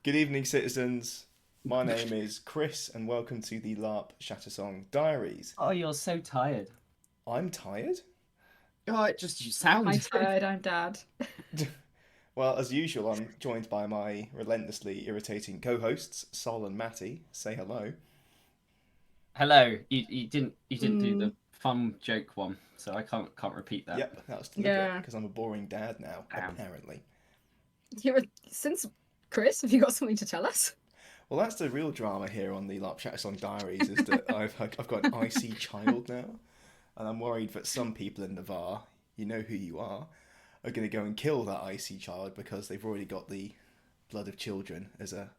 Good evening, citizens. My name is Chris, and welcome to the LARP Shattersong Diaries. Oh, you're so tired. I'm tired? Oh, it just you sound. I'm tired, I'm Dad. Well, as usual, I'm joined by my relentlessly irritating co-hosts, Sol and Matty. Say hello. Hello. You didn't do the fun joke one, so I can't repeat that. Yep, that was deliberate, Yeah. because I'm a boring dad now, Damn. apparently. Since Chris, have you got something to tell us? Well, that's the real drama here on the LARP Shattersong Diaries, is that I've got an icy child now, and I'm worried that some people in Navarre, you know who you are going to go and kill that icy child because they've already got the blood of children as a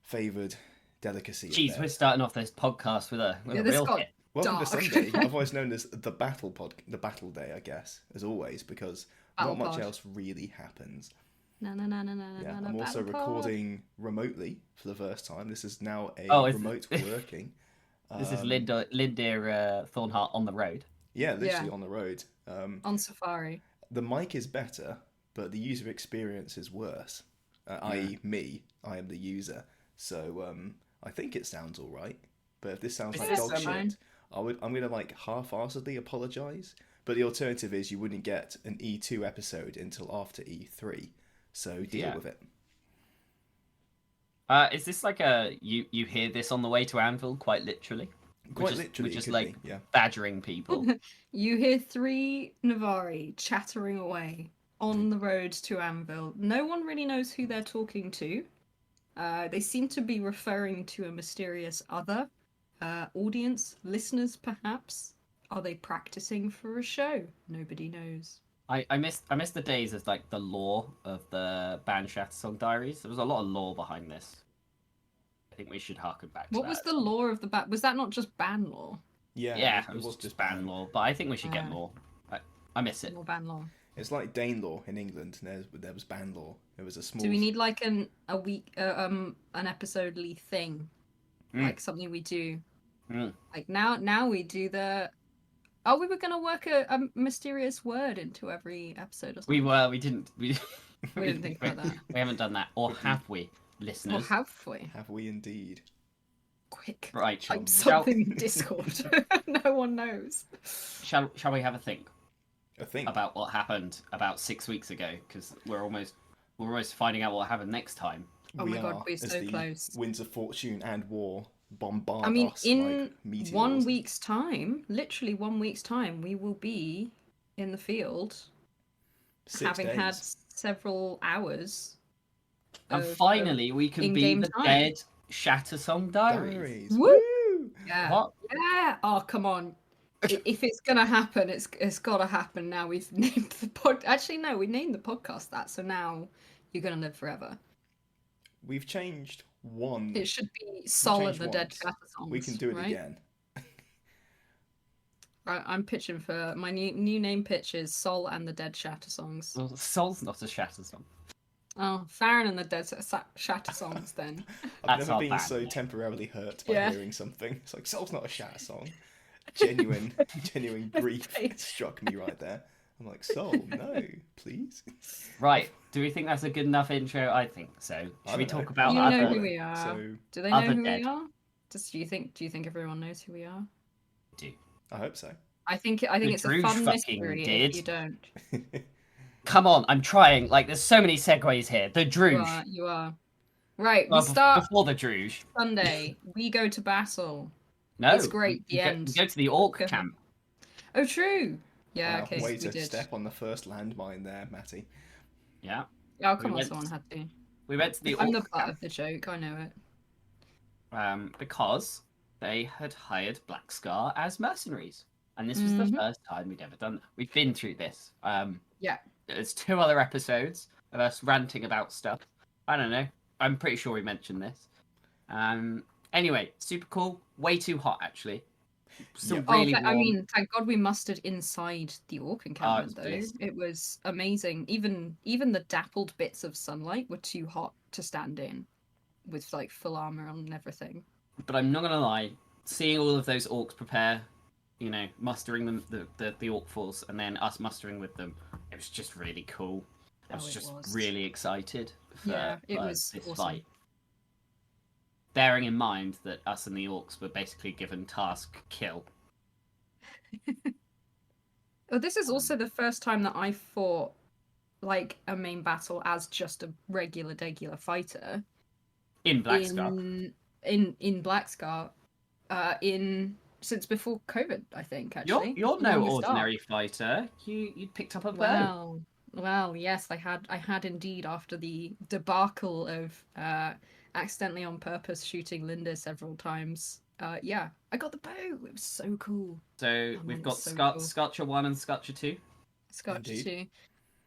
favoured delicacy. Jeez, we're starting off this podcast with a this real got hit. Welcome dark. to Sunday, otherwise known as the battle day, I guess, as always, because Battle not much pod. else really happens. No, Yeah, I'm also recording remotely for the first time. This is now a remote working. This is Linda Thornhart on the road. Yeah, literally on the road. on Safari. The mic is better, but the user experience is worse. I.e., me. I am the user, so I think it sounds all right. But if this sounds like dog shit, I'm gonna half-assedly apologise. But the alternative is you wouldn't get an E2 episode until after E3, so deal with it. Is this like you hear this on the way to Anvil, quite literally? Quite literally, we're just it like could be, yeah. badgering people. You hear three Navari chattering away on the road to Anvil. No one really knows who they're talking to. They seem to be referring to a mysterious other audience, listeners perhaps. Are they practicing for a show? Nobody knows. I miss the days of like the lore of the band Shattersong Diaries. There was a lot of lore behind this. I think we should harken back to What that. was the lore of the band? Was that not just band lore? Yeah, it was just band lore, but I think we should get more. I miss it. More band lore. It's like Danelaw in England, and there was band law. It was a small. Do we need like an episodely thing, like something we do? Like now we do the. Oh, we were gonna work a mysterious word into every episode or something. We didn't. We didn't think about that. We haven't done that, or have we, listeners? Or have we? Have we indeed? Quick, right? Type something in Discord. No one knows. Shall we have a think? A think about what happened about 6 weeks ago, because we're almost finding out what happened next time. Oh my god, we're so close. Winds of fortune and war bombard us in like meteors. 1 week's time, literally 1 week's time, we will be in the field, 6 having days. had several hours. And finally, we can be the time. dead Shattersong Diaries. Woo! Yeah. What? Yeah. Oh, come on. If it's gonna happen, it's gotta happen now. We've named the pod. Actually, no, we named the podcast that. So now you're gonna live forever. We've changed one. It should be Sol and the Dead Shattersongs. We can do it right? again. Right, I'm pitching for my new name. Pitch is Sol and the Dead Shattersongs. Well, Sol's not a Shattersong. Oh, Farron and the Dead Shattersongs then. I've never been so temporarily hurt by hearing something. It's like Sol's not a Shattersong. Genuine grief struck me right there. I'm like, Sol, no, please. Right. Do we think that's a good enough intro? I think so. Should we talk about you other? know who we are? So, do they know who we are? Do you think everyone knows who we are? Do. I hope so. I think it's a fun mystery if you don't. Come on, I'm trying. Like, there's so many segues here. The Druge. You are. Right, we start before the Druge. Sunday. We go to battle. No, it's great. The end. We go to the Orc camp. Oh, true. Yeah. Wow, Okay. way we to did. step on the first landmine there, Matty. Yeah. Oh, come on, someone had to. We went to the I'm Orc the butt camp. of the joke. I know it. Because they had hired Black Scar as mercenaries. And this was the first time we'd ever done that. We've been through this. Yeah. There's 2 other episodes of us ranting about stuff. I don't know. I'm pretty sure we mentioned this. Anyway, super cool. Way too hot, actually. Still really warm. I mean, thank God we mustered inside the Orc encampment, though. It was amazing. Even the dappled bits of sunlight were too hot to stand in with, like, full armor on and everything. But I'm not going to lie. Seeing all of those orcs prepare, mustering them, the orc force, and then us mustering with them, it was just really cool. I was just really excited for it was this awesome. fight. Bearing in mind that us and the orcs were basically given task kill. Oh, this is also the first time that I fought like a main battle as just a regular fighter. In Blackscar. In Blackscar. Since before COVID, I think, actually. You're no ordinary fighter. You picked up a bow. Well, yes, I had indeed, after the debacle of accidentally on purpose shooting Linda several times. Yeah, I got the bow. It was so cool. So we've got Scotcher 1 and Scotcher 2. Scotcher 2.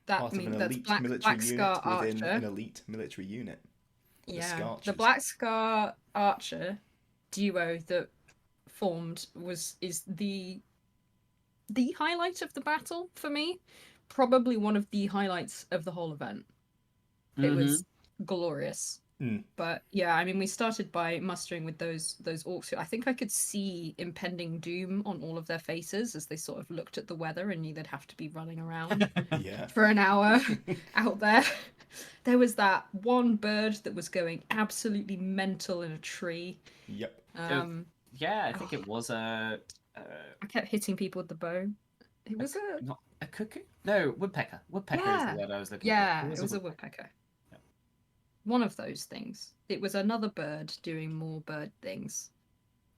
Part of an elite military unit within an elite military unit. Yeah, the Black Scar Archer duo that formed is the highlight of the battle for me. Probably one of the highlights of the whole event. It was glorious. But yeah, I mean, we started by mustering with those orcs who I think I could see impending doom on all of their faces as they sort of looked at the weather and knew they'd have to be running around for an hour out there. There was that one bird that was going absolutely mental in a tree. Yep. Yeah, I think it was a. I kept hitting people with the bow. It was not a cuckoo. No, woodpecker. Woodpecker is the word I was looking for. Yeah, it was a woodpecker. Yeah. One of those things. It was another bird doing more bird things.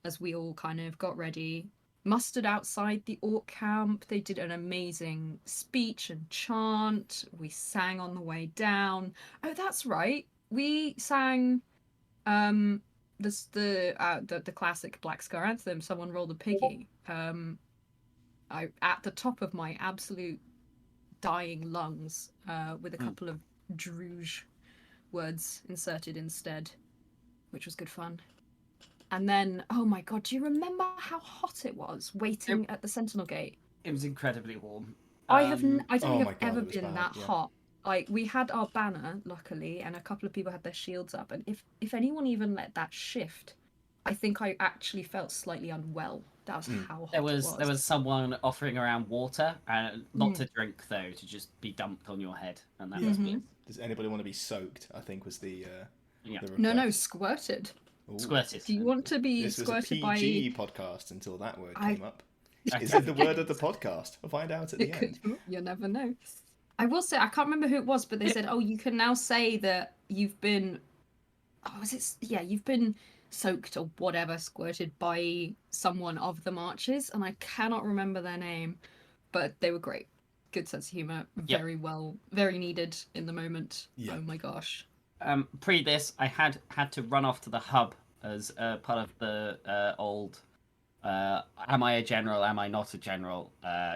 As we all kind of got ready, mustered outside the orc camp. They did an amazing speech and chant. We sang on the way down. Oh, that's right. We sang the classic Black Scar anthem, Someone Roll the Piggy. At the top of my absolute dying lungs, with a couple of Druge words inserted instead, which was good fun. And then, oh my god, do you remember how hot it was waiting at the Sentinel Gate? It was incredibly warm. I don't think I've ever been that hot. Like, we had our banner, luckily, and a couple of people had their shields up, and if anyone even let that shift, I think I actually felt slightly unwell. That was how hot it was. There was someone offering around water, not to drink though, to just be dumped on your head, and that was good. Does anybody want to be soaked? I think was the No, squirted. Ooh. Squirted. Do you want to be squirted by... This was a PG podcast until that word came up. Is it the word of the podcast? We'll find out at the end. You never know. I will say, I can't remember who it was, but they said, oh, you can now say that you've been... you've been soaked or whatever, squirted by someone of the marches, and I cannot remember their name, but they were great. Good sense of humour. Very well, very needed in the moment. Yep. Oh my gosh. Pre this, I had to run off to the hub as part of the old am I a general, am I not a general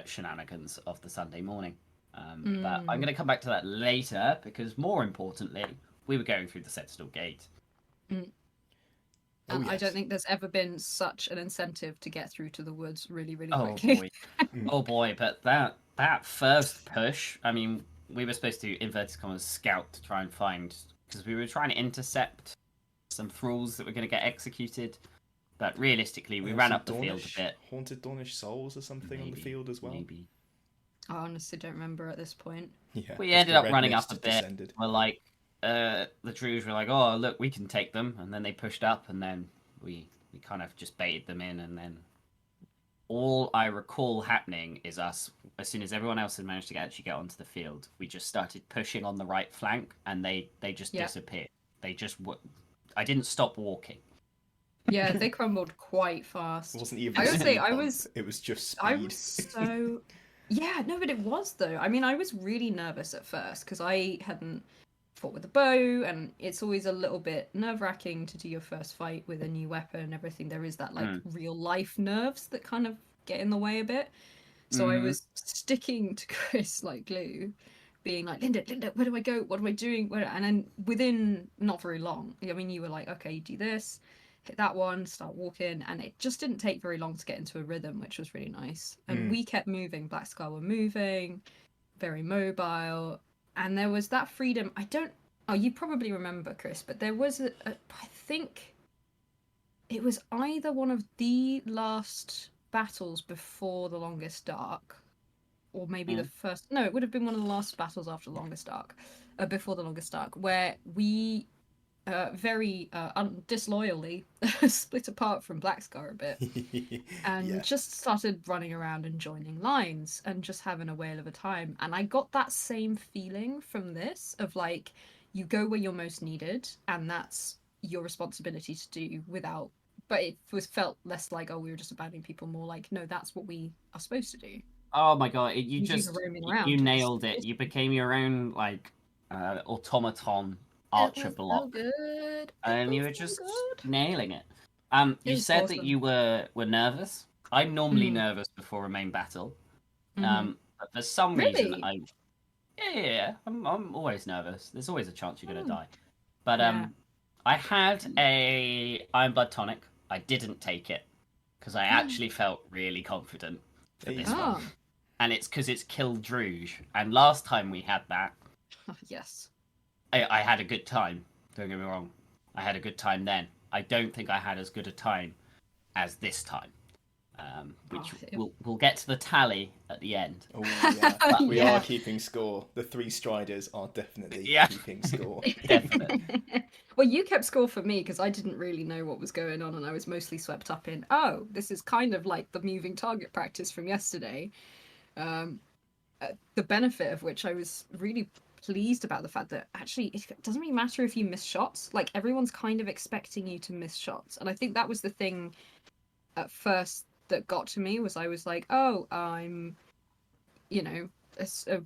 shenanigans of the Sunday morning. But I'm going to come back to that later, because more importantly, we were going through the Sentinel Gate. And I don't think there's ever been such an incentive to get through to the woods really, really quickly. Oh boy, but that first push, I mean, we were supposed to, inverted commas, scout to try and find, because we were trying to intercept some thralls that were going to get executed, but realistically, we ran up the field a bit. Haunted Dornish souls or something on the field as well? Maybe. I honestly don't remember at this point. Yeah, we ended up running up a bit. Descended. We're like, the Druze were like, oh, look, we can take them. And then they pushed up, and then we kind of just baited them in. And then all I recall happening is us, as soon as everyone else had managed to actually get onto the field, we just started pushing on the right flank, and they just disappeared. They just... I didn't stop walking. Yeah, they crumbled quite fast. It wasn't even it was just speed. I was so... Yeah, no, but it was, though. I mean, I was really nervous at first, because I hadn't fought with a bow, and it's always a little bit nerve-wracking to do your first fight with a new weapon and everything. There is that, like, real-life nerves that kind of get in the way a bit. So I was sticking to Chris like glue, being like, Linda, where do I go? What am I doing? And then within not very long, I mean, you were like, okay, you do this, hit that one, start walking, and it just didn't take very long to get into a rhythm, which was really nice. And we kept moving. Black Scar were moving, very mobile, and there was that freedom. You probably remember, Chris, but there was I think it was either one of the last battles before the Longest Dark, or maybe the first. No, it would have been one of the last battles after the Longest Dark, before the Longest Dark, where we very disloyally split apart from Blackscar a bit and just started running around and joining lines and just having a whale of a time. And I got that same feeling from this of like, you go where you're most needed, and that's your responsibility to do without. But it felt less like, oh, we were just abandoning people, more like, no, that's what we are supposed to do. Oh my god, you nailed it. You became your own like automaton archer block. So good. And you were just nailing it. You said that you were nervous. I'm normally nervous before a main battle. But for some reason I'm always nervous. There's always a chance you're gonna die. But I had a Iron Blood tonic. I didn't take it because I actually felt really confident for this one. And it's because it's killed Druge. And last time we had that, yes, I had a good time. Don't get me wrong. I had a good time then. I don't think I had as good a time as this time. Which we'll get to the tally at the end. Oh yeah, but we are keeping score. The 3 Striders are definitely keeping score. Definitely. Well, you kept score for me because I didn't really know what was going on, and I was mostly swept up in, oh, this is kind of like the moving target practice from yesterday. The benefit of which I was really pleased about the fact that actually it doesn't really matter if you miss shots. Like, everyone's kind of expecting you to miss shots, and I think that was the thing at first that got to me. Was I was like, oh, I'm,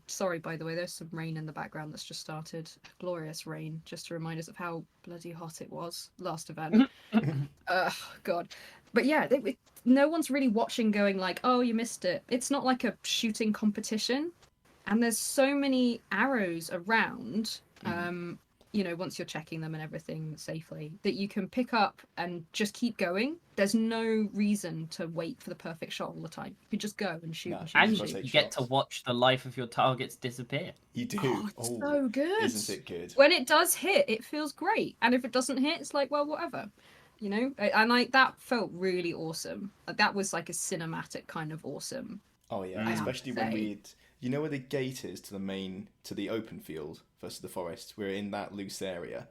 sorry, by the way, there's some rain in the background that's just started. Glorious rain, just to remind us of how bloody hot it was last event. God. But yeah, no one's really watching going like, oh, you missed it. It's not like a shooting competition. And there's so many arrows around, once you're checking them and everything safely, that you can pick up and just keep going. There's no reason to wait for the perfect shot all the time. You can just go and shoot and shoot. And you get to watch the life of your targets disappear. You do. Oh, it's so good. Isn't it good? When it does hit, it feels great. And if it doesn't hit, it's like, well, whatever. And that felt really awesome. That was like a cinematic kind of awesome. Oh yeah, especially when where the gate is to the open field versus the forest. We're in that loose area,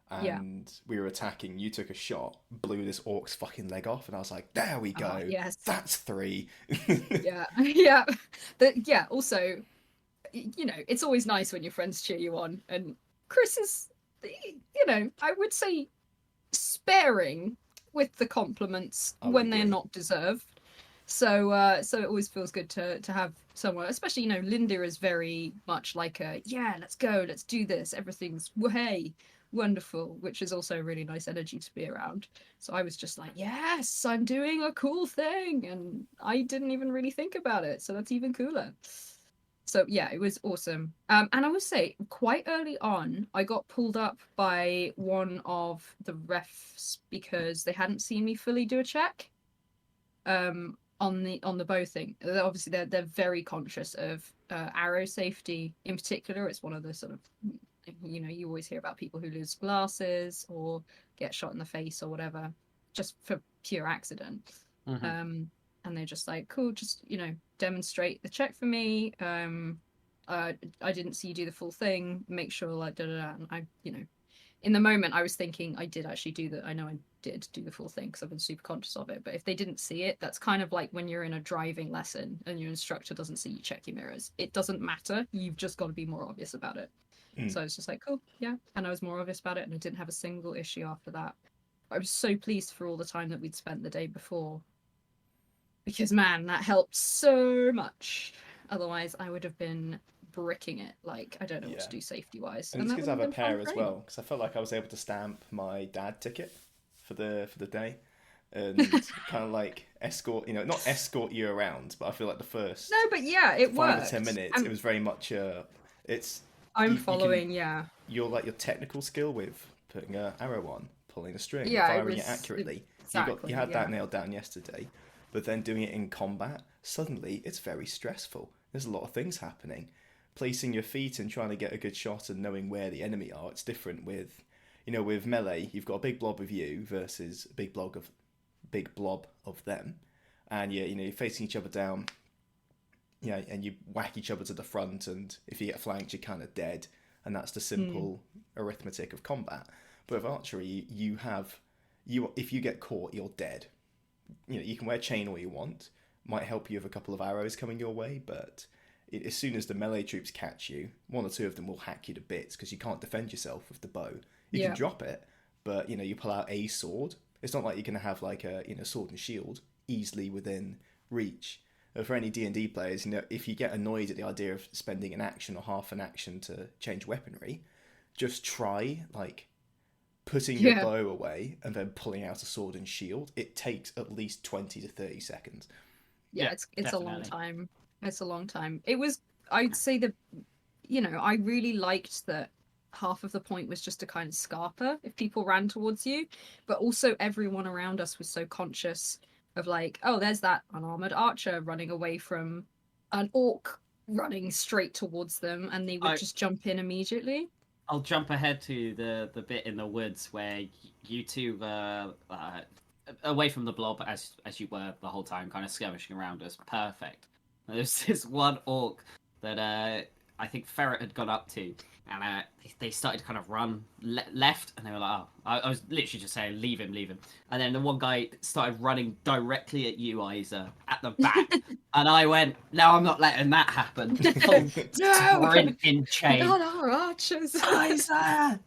and we were attacking. You took a shot, blew this orc's fucking leg off, and I was like, "There we go. Yes, that's 3." yeah. Also, it's always nice when your friends cheer you on, and Chris is, I would say, sparing with the compliments when they're not deserved. So it always feels good to have someone, especially, Linda is very much like let's go, let's do this, everything's hey, wonderful, which is also a really nice energy to be around. So I was just like, yes, I'm doing a cool thing, and I didn't even really think about it, so that's even cooler. So yeah, it was awesome. And I would say quite early on, I got pulled up by one of the refs because they hadn't seen me fully do a check. On the bow thing. Obviously they're very conscious of arrow safety in particular. It's one of the sort of, you always hear about people who lose glasses or get shot in the face or whatever just for pure accident. And they're just like, cool, just demonstrate the check for me. I didn't see you do the full thing, make sure like and I in the moment I was thinking I did actually do I know I did do the full thing because I've been super conscious of it. But if they didn't see it, that's kind of like when you're in a driving lesson and your instructor doesn't see you check your mirrors. It doesn't matter. You've just got to be more obvious about it. So I was just like, cool, yeah. And I was more obvious about it, and I didn't have a single issue after that. I was so pleased for all the time that we'd spent the day before. Because, man, that helped so much. Otherwise, I would have been bricking it. Like, I don't know what to do safety-wise. And it's because I have a pair as well, because I felt like I was able to stamp my dad ticket for the day, and kind of like escort, not escort you around, but I feel like the first it 5 worked. or 10 minutes, it was very much your like your technical skill with putting an arrow on, pulling a string, firing it accurately. You had that nailed down yesterday, but then doing it in combat, suddenly it's very stressful. There's a lot of things happening. Placing your feet and trying to get a good shot and knowing where the enemy are, it's different with with melee. You've got a big blob of you versus a big blob of them, and you're facing each other down. and you whack each other to the front, and if you get flanked, you're kind of dead, and that's the simple arithmetic of combat. But with archery, if you get caught, you're dead. You can wear chain all you want, might help you with a couple of arrows coming your way, but as soon as the melee troops catch you, one or two of them will hack you to bits because you can't defend yourself with the bow. You can drop it, but you pull out a sword. It's not like you're going to have like a sword and shield easily within reach. For any D&D players, if you get annoyed at the idea of spending an action or half an action to change weaponry, just try like putting your bow away and then pulling out a sword and shield. It takes at least 20 to 30 seconds. Yeah, it's a long time. It's a long time. It was, I'd say I really liked that half of the point was just to kind of scarper if people ran towards you, but also everyone around us was so conscious of like, oh, there's that unarmored archer running away from an orc running straight towards them, and they would just jump in immediately. I'll jump ahead to the bit in the woods where you two were away from the blob as you were the whole time, kind of skirmishing around us. Perfect. There's this one orc that I think Ferret had gone up to, and they started to kind of run left, and they were like, oh, I was literally just saying, leave him. And then the one guy started running directly at you, Isa, at the back. And I went, no, I'm not letting that happen. Sprint in chain. Not our archers. Isa!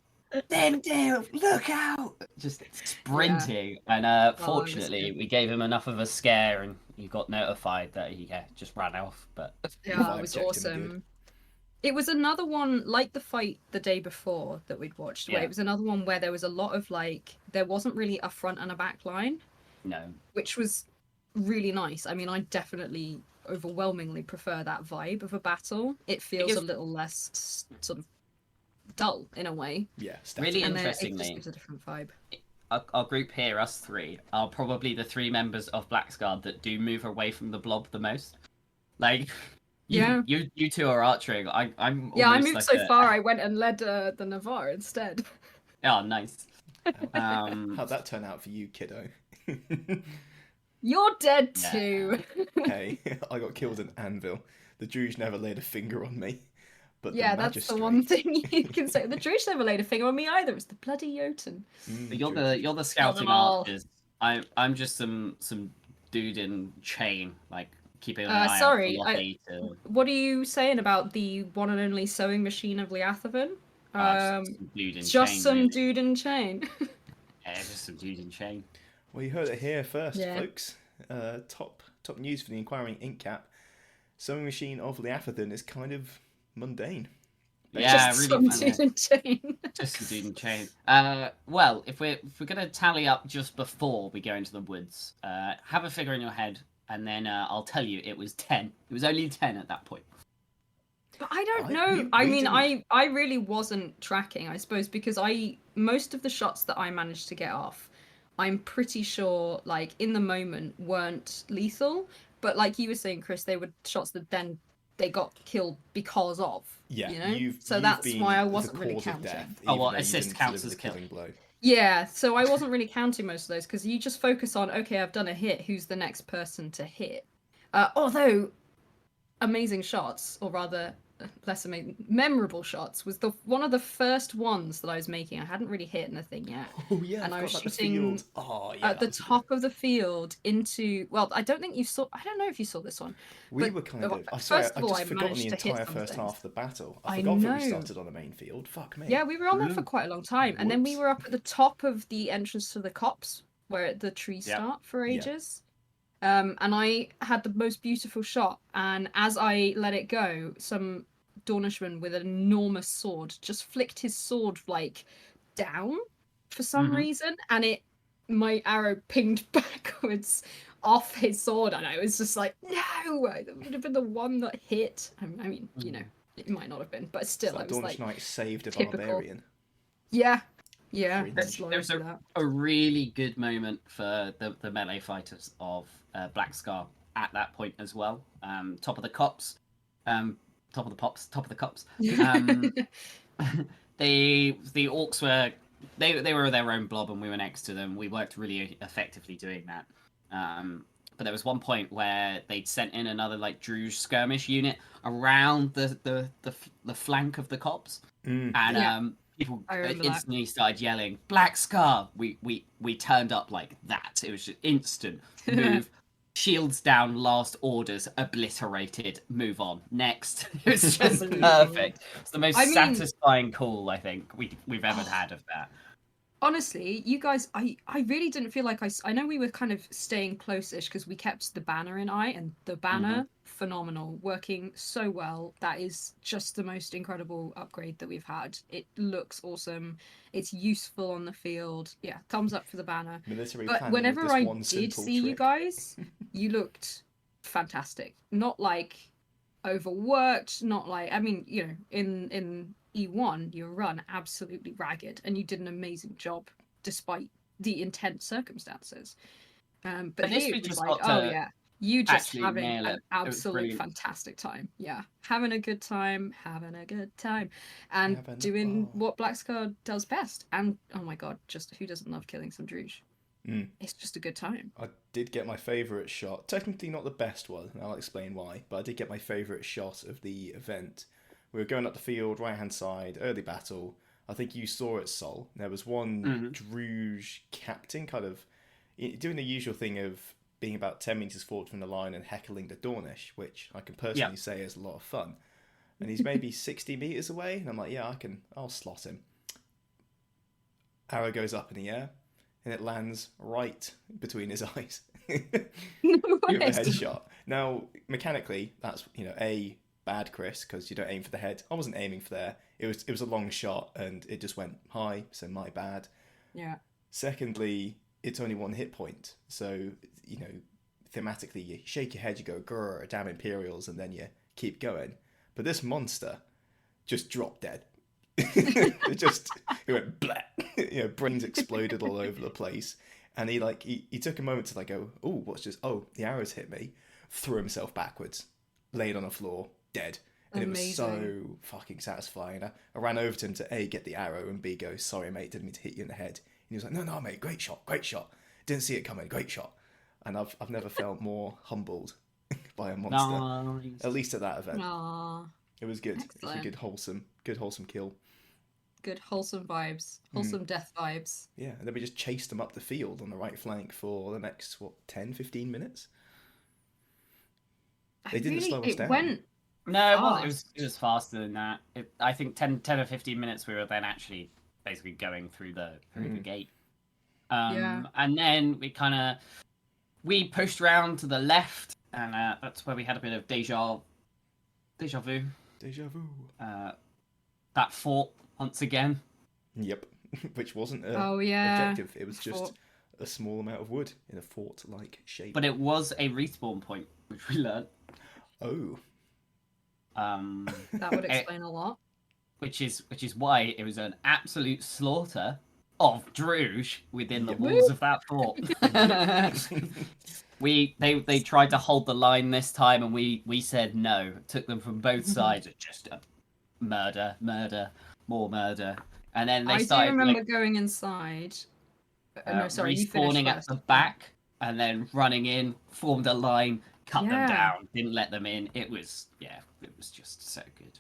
Then look out! Just sprinting. Yeah. And fortunately, we gave him enough of a scare, and he got notified that he just ran off. But yeah, it was awesome. It was another one like the fight the day before that we'd watched, where it was another one where there was a lot of there wasn't really a front and a back line. No. Which was really nice. I mean, I definitely overwhelmingly prefer that vibe of a battle. It feels a little less sort of dull in a way. Yeah, really interestingly. It just gives a different vibe. Our group here, us three, are probably the three members of Blacksguard that do move away from the blob the most. Like, you two are archering. I'm I moved so far. I went and led the Navarre instead. Oh, nice. How'd that turn out for you, kiddo? You're dead too. Hey, I got killed in Anvil. The Druge never laid a finger on me. But that's the one thing you can say. The Druge never laid a finger on me either. It's the bloody Jotun. You're the scouting archers. I'm just some dude in chain, like keeping an eye out for what are you saying about the one and only sewing machine of Liathavan? Just some dude in chain. Yeah, just some dude in chain. Well, you heard it here first, folks. Top news for the Inquiring Inkcap. Sewing machine of Liathavan is kind of mundane. Yeah, just really some dude in chain. Just some dude in chain. Well, if we're gonna tally up just before we go into the woods, have a figure in your head, and then I'll tell you it was 10. It was only 10 at that point. But I don't know. I really wasn't tracking, I suppose, because most of the shots that I managed to get off, I'm pretty sure, like, in the moment weren't lethal. But like you were saying, Chris, they were shots that then they got killed because of. Yeah, so that's why I wasn't really counting. Death, assist counts as killing blow. Yeah, so I wasn't really counting most of those because you just focus on, okay, I've done a hit, who's the next person to hit? Although, amazing shots, or rather, less amazing, memorable shots, was one of the first ones that I was making. I hadn't really hit anything yet. Oh yeah, and I was shooting at the top of the field into. Well, I don't know if you saw this one. We were kind of. I swear, I just forgotten the entire first half of the battle. I forgot that we started on the main field. Fuck me. Yeah, we were on there for quite a long time, and then we were up at the top of the entrance to the copse where the trees start for ages. And I had the most beautiful shot, and as I let it go, some Dornishman with an enormous sword just flicked his sword like down for some reason, and my arrow pinged backwards off his sword, and I was just like, no, that would have been the one that hit. I mean, it might not have been, but still, so I was like, Knight saved a barbarian. Yeah. There's a really good moment for the melee fighters of Blackscar at that point as well. Top of the cops. Top of the cops. The orcs were they were their own blob, and we were next to them. We worked really effectively doing that. but there was one point where they'd sent in another like Druge skirmish unit around the flank of the cops, and people instantly started yelling, "Black Scar!" We turned up like that. It was just instant move. Shields down, last orders obliterated, move on. Next. It was just perfect. It's the most satisfying call I think we've ever had of that. Honestly, you guys, I really didn't feel like I know we were kind of staying close-ish because we kept the banner in eye, and the banner, phenomenal, working so well. That is just the most incredible upgrade that we've had. It looks awesome. It's useful on the field. Yeah, thumbs up for the banner. But whenever I did see you guys, you looked fantastic. Not like overworked, not like, I mean, you know, in E1, your run absolutely ragged, and you did an amazing job despite the intense circumstances. But here it was like, oh yeah, you just having an absolute fantastic time. Yeah, having a good time, and doing what Black Scar does best. And oh my god, just who doesn't love killing some Druge? It's just a good time. I did get my favourite shot. Technically not the best one, and I'll explain why, but I did get my favourite shot of the event. We were going up the field, right-hand side, early battle. I think you saw it, Sol. There was one Druge captain kind of doing the usual thing of being about 10 metres forward from the line and heckling the Dornish, which I can personally say is a lot of fun. And he's maybe 60 metres away, and I'm like, yeah, I'll slot him. Arrow goes up in the air, and it lands right between his eyes. You have a headshot. Now, mechanically, that's, a bad Chris, because you don't aim for the head. I wasn't aiming for there. It was a long shot, and it just went high, so my bad. Yeah. Secondly, it's only one hit point, so, thematically, you shake your head, you go, grrr, damn Imperials, and then you keep going. But this monster just dropped dead. it went blah. Brains exploded all over the place, and he took a moment to go, the arrows hit me, threw himself backwards, laid on the floor, dead. And Amazing. It was so fucking satisfying. I ran over to him to A, get the arrow, and B, go, sorry mate, didn't mean to hit you in the head. And he was like, no mate, great shot, didn't see it coming, great shot. And I've never felt more humbled by a monster, at least at that event. Aww. It was good. Excellent. It was a good wholesome kill. Good wholesome vibes, wholesome death vibes. Yeah, and then we just chased them up the field on the right flank for the next 10-15 minutes. They didn't slow us down. No, it was faster than that. I think 10 or 15 minutes we were then actually basically going through the gate. And then we pushed round to the left, and that's where we had a bit of deja vu. That fort once again. Yep, which wasn't an objective. It was just a small amount of wood in a fort-like shape. But it was a respawn point, which we learned. Oh. That would explain a lot. Which is why it was an absolute slaughter of Druge within the walls of that fort. They tried to hold the line this time, and we said no. Took them from both sides. Just murder, more murder, and then they started. I do remember going inside. Respawning at the back, and then running in, formed a line, cut them down, didn't let them in. It was just so good.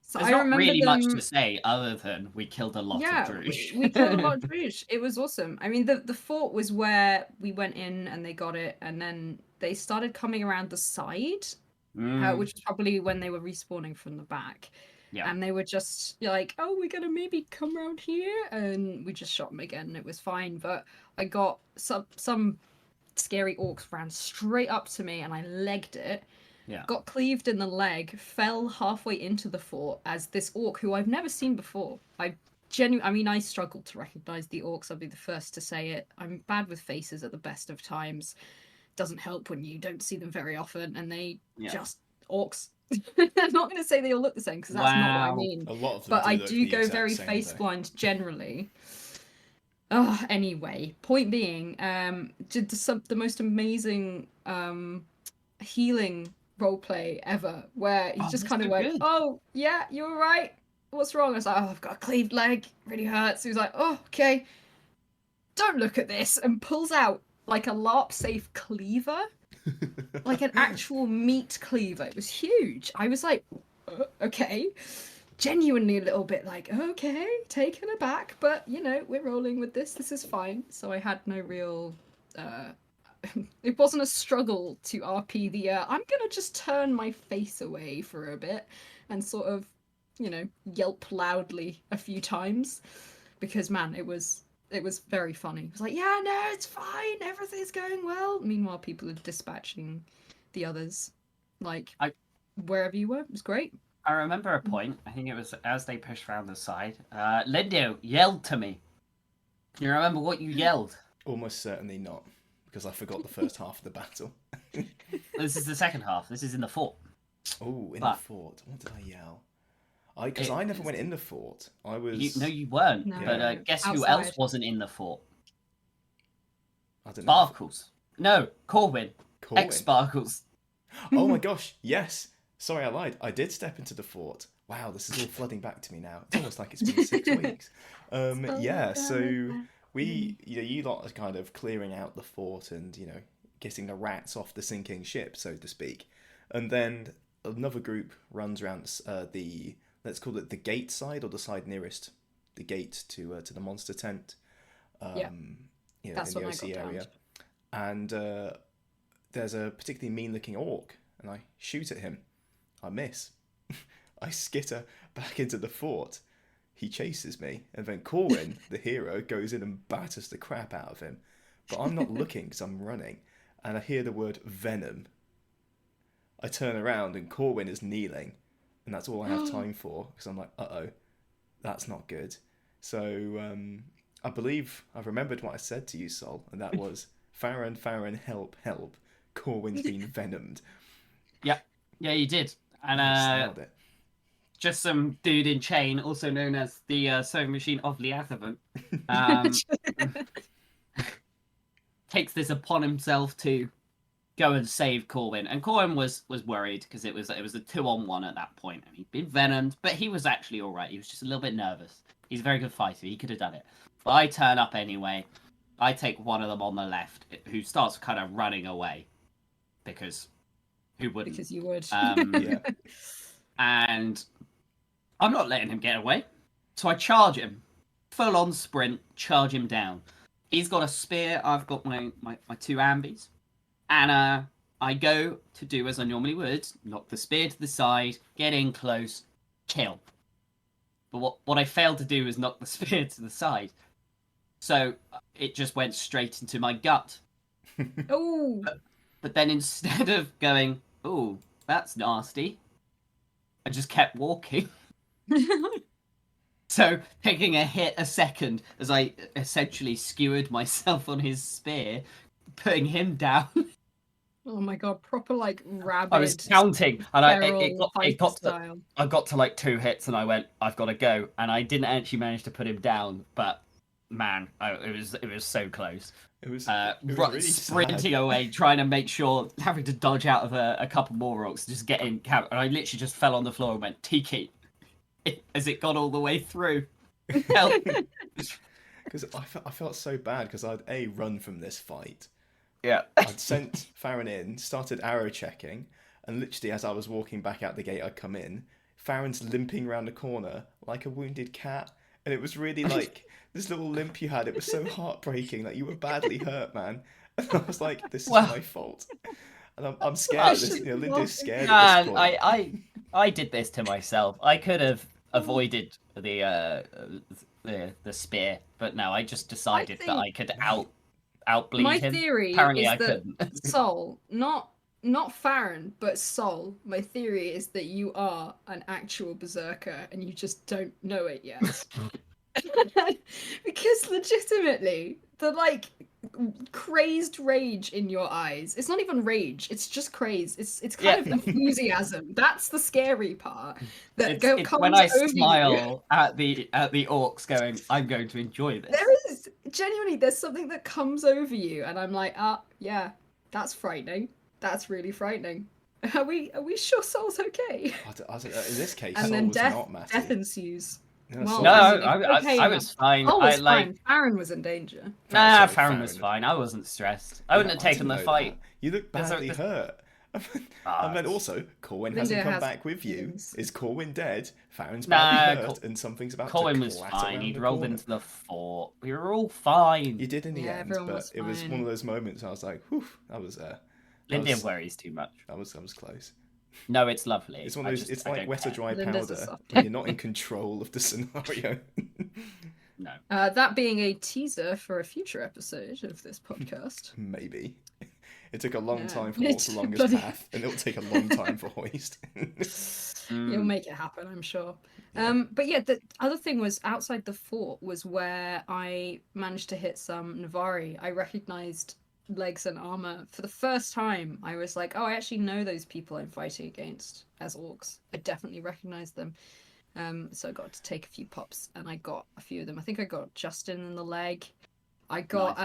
So There's not really much to say other than we killed a lot of Druge. We killed a lot of Druge. It was awesome. I mean, the fort was where we went in and they got it, and then they started coming around the side, which was probably when they were respawning from the back. Yeah. And they were just like, oh, we're going to maybe come around here. And we just shot them again, and it was fine. But I got some scary orcs ran straight up to me, and I legged it. Yeah. Got cleaved in the leg, fell halfway into the fort as this orc who I've never seen before. I struggled to recognise the orcs, I'll be the first to say it. I'm bad with faces at the best of times. Doesn't help when you don't see them very often, and they just orcs. I'm not going to say they all look the same, because that's not what I mean. A lot of them but I do go very face blind generally. Anyway, point being, did the most amazing healing roleplay ever, where he just kind of went, oh yeah, you're right, what's wrong? I was like, oh, I've got a cleaved leg, really hurts. He was like, oh, okay, don't look at this, and pulls out like a LARP safe cleaver, like an actual meat cleaver. It was huge. I was like, okay, genuinely a little bit like, okay, taken aback, but you know, we're rolling with this. This is fine. So I had no real. It wasn't a struggle to RP the. I'm gonna just turn my face away for a bit and sort of, you know, yelp loudly a few times, because man, it was very funny. It was like, yeah, no, it's fine, everything's going well. Meanwhile, people are dispatching the others, like wherever you were. It was great. I remember a point. I think it was as they pushed around the side. Lindo yelled to me. Do you remember what you yelled? Almost certainly not, because I forgot the first half of the battle. This is the second half. This is in the fort. Oh, the fort. What did I yell? Because I never went in the fort. I was. No, you weren't. No. But guess Outside. who else wasn't in the fort? I don't know. Sparkles. No, Corwin. Ex-Sparkles. Oh my gosh, yes. Sorry, I lied. I did step into the fort. Wow, this is all flooding back to me now. It's almost like it's been 6 weeks. Yeah, so you lot are kind of clearing out the fort and, getting the rats off the sinking ship, so to speak. And then another group runs around let's call it the gate side, or the side nearest the gate to the monster tent. That's in the OC area. And there's a particularly mean-looking orc, and I shoot at him. I miss. I skitter back into the fort. He chases me, and then Corwin, the hero, goes in and batters the crap out of him. But I'm not looking because I'm running, and I hear the word venom. I turn around and Corwin is kneeling, and that's all I have time for, because I'm like, uh-oh, that's not good. So I believe I've remembered what I said to you, Sol, and that was, Farron, help, help. Corwin's been venomed. Yeah, you did. And just some dude in chain, also known as the sewing machine of Leatherman, takes this upon himself to go and save Corwin. And Corwin was worried because it was a 2-on-1 at that point, and he'd been venomed, but he was actually all right. He was just a little bit nervous. He's a very good fighter. He could have done it. But I turn up anyway. I take one of them on the left, who starts kind of running away, because who wouldn't? Because you would. Yeah. And I'm not letting him get away. So I charge him. Full on sprint, charge him down. He's got a spear, I've got my 2 ambies. And I go to do as I normally would, knock the spear to the side, get in close, kill. But what I failed to do was knock the spear to the side. So it just went straight into my gut. Oh! But then instead of going, oh, that's nasty, I just kept walking. So taking a hit a second as I essentially skewered myself on his spear, putting him down. Oh my god, proper like rabid. I was counting, and I got to like 2 hits, and I went, I've got to go, and I didn't actually manage to put him down, but man, it was so close. It was really sprinting away, trying to make sure, having to dodge out of a couple more rocks, just get in camp, and I literally just fell on the floor and went, Tiki, as it got all the way through. Help! Because I felt so bad, because I'd run from this fight. Yeah. I'd sent Farron in, started arrow checking, and literally as I was walking back out the gate, I'd come in. Farron's limping around the corner like a wounded cat, and it was really like this little limp you had. It was so heartbreaking. Like, you were badly hurt, man. And I was like, this is my fault. And I'm scared of this. Linda's scared at this point. I did this to myself. I could have avoided the spear, but no, I just decided that I could outbleed my him. Theory Apparently is I that couldn't. Sol, not Farron, but Sol. My theory is that you are an actual berserker and you just don't know it yet. Because legitimately, the like crazed rage in your eyes, it's not even rage, it's just craze. It's kind of enthusiasm. That's the scary part. That comes when I over smile at the orcs going, I'm going to enjoy this. There is genuinely, there's something that comes over you, and I'm like, yeah, that's frightening. That's really frightening. Are we sure Sol's okay? I don't know. In this case, and Sol then was not Matty. death ensues. Well, no, I mean, okay, I was fine. I was fine. Farron was in danger. Farron was fine. I wasn't stressed. I wouldn't have taken the fight. That. You look badly hurt. And then also, Corwin hasn't come back with you. Is Corwin dead? Farron's badly hurt, and something's about Corwin to was fine. He'd rolled corner. into the fort. We were all fine. You did in the end, but it was one of those moments I was like, whew, that was Lyndon worries too much. That was close. No, it's lovely. It's one of those. It's like wet or dry powder. When you're not in control of the scenario. No. That being a teaser for a future episode of this podcast. Maybe. It took a long time for What's the Longest Path, and it'll take a long time for Hoist. You'll make it happen, I'm sure. Yeah. But yeah, the other thing was outside the fort was where I managed to hit some Navari. I recognized legs and armor for the first time. I was like, oh, I actually know those people I'm fighting against as orcs. I definitely recognized them. So I got to take a few pops, and I got a few of them. I think I got Justin in the leg. I got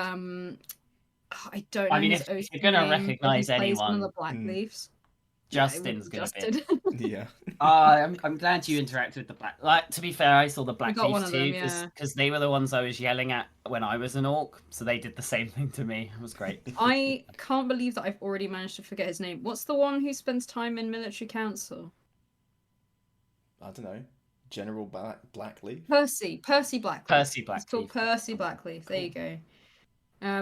I don't know. I mean, if you're gonna recognize anyone, the Black Leaves. Justin's gonna be. Yeah. I'm glad you interacted with the Black. Like, to be fair, I saw the Black Leaves too, because they were the ones I was yelling at when I was an orc, so they did the same thing to me. It was great. I can't believe that I've already managed to forget his name. What's the one who spends time in military council? I don't know. General Blackleaf? Percy Blackleaf. Percy Blackleaf. It's called Percy Blackleaf. There you go.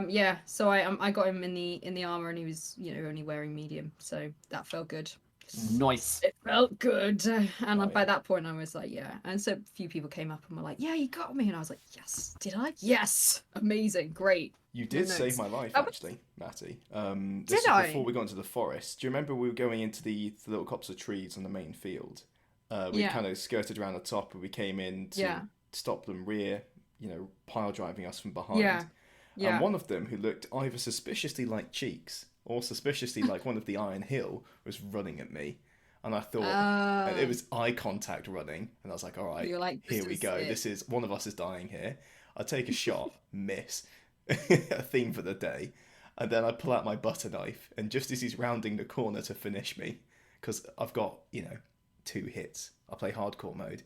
Yeah, so I got him in the armor, and he was only wearing medium, so that felt good. Nice. It felt good, and by that point I was like, yeah. And so a few people came up and were like, yeah, you got me, and I was like, yes, did I? Yes, amazing, great. You did save my life, actually, Matty. Did I? Before we got into the forest. Do you remember we were going into the little copse of trees on the main field? We kind of skirted around the top, and we came in to stop them pile driving us from behind. Yeah. And one of them, who looked either suspiciously like Cheeks or suspiciously like one of the Iron Hill, was running at me. And I thought, and it was eye contact running. And I was like, all right, here we go. This is, one of us is dying here. I take a shot, miss. A theme for the day. And then I pull out my butter knife. And just as he's rounding the corner to finish me, because I've got, 2 hits. I play hardcore mode.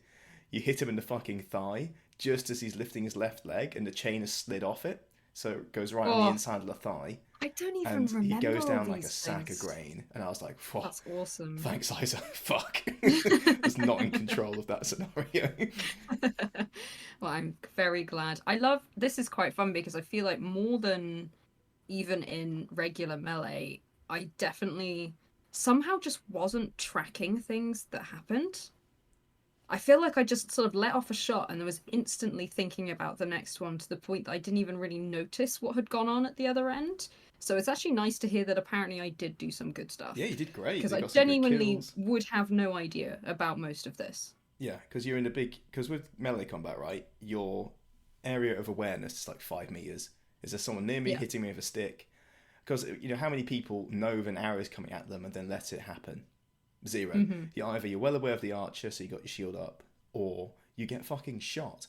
You hit him in the fucking thigh just as he's lifting his left leg, and the chain has slid off it. So it goes right on the inside of the thigh. I don't even and remember. He goes down all like a sack of grain. And I was like, whoa. That's awesome. Thanks, Isa. Fuck. I was not in control of that scenario. Well, I'm very glad. This is quite fun because I feel like more than even in regular melee, I definitely somehow just wasn't tracking things that happened. I feel like I just sort of let off a shot and I was instantly thinking about the next one, to the point that I didn't even really notice what had gone on at the other end. So it's actually nice to hear that apparently I did do some good stuff. Yeah, you did great. Because I genuinely would have no idea about most of this. Yeah, because you're in because with melee combat, right, your area of awareness is like 5 meters. Is there someone near me hitting me with a stick? Because, how many people know of an arrow is coming at them and then let it happen? 0. Mm-hmm. You're well aware of the archer, so you got your shield up, or you get fucking shot.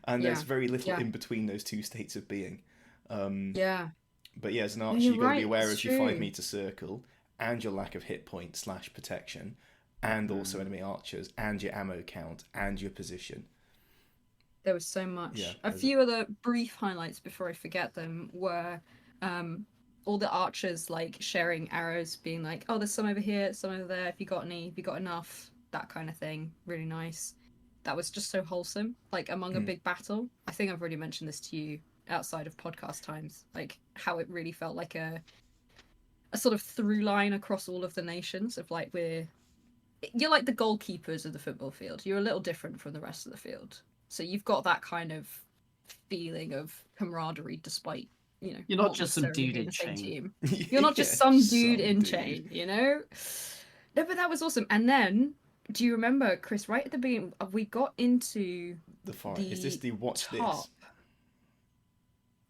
And there's very little in between those two states of being. But as an archer, you've got to be aware of your 5 meter circle, and your lack of hit point / protection, and also enemy archers, and your ammo count, and your position. There was so much. Yeah, a few other brief highlights before I forget them were all the archers sharing arrows, being like, oh, there's some over here, some over there, if you got any, if you got enough, that kind of thing. Really nice. That was just so wholesome, among a big battle. I think I've already mentioned this to you outside of podcast times, how it really felt like a sort of through line across all of the nations of you're like the goalkeepers of the football field. You're a little different from the rest of the field. So you've got that kind of feeling of camaraderie despite, you're not just some dude in chain. You're not just some dude in chain, No, but that was awesome. And then, do you remember, Chris, right at the beginning, we got into the forest. Is this the what's top.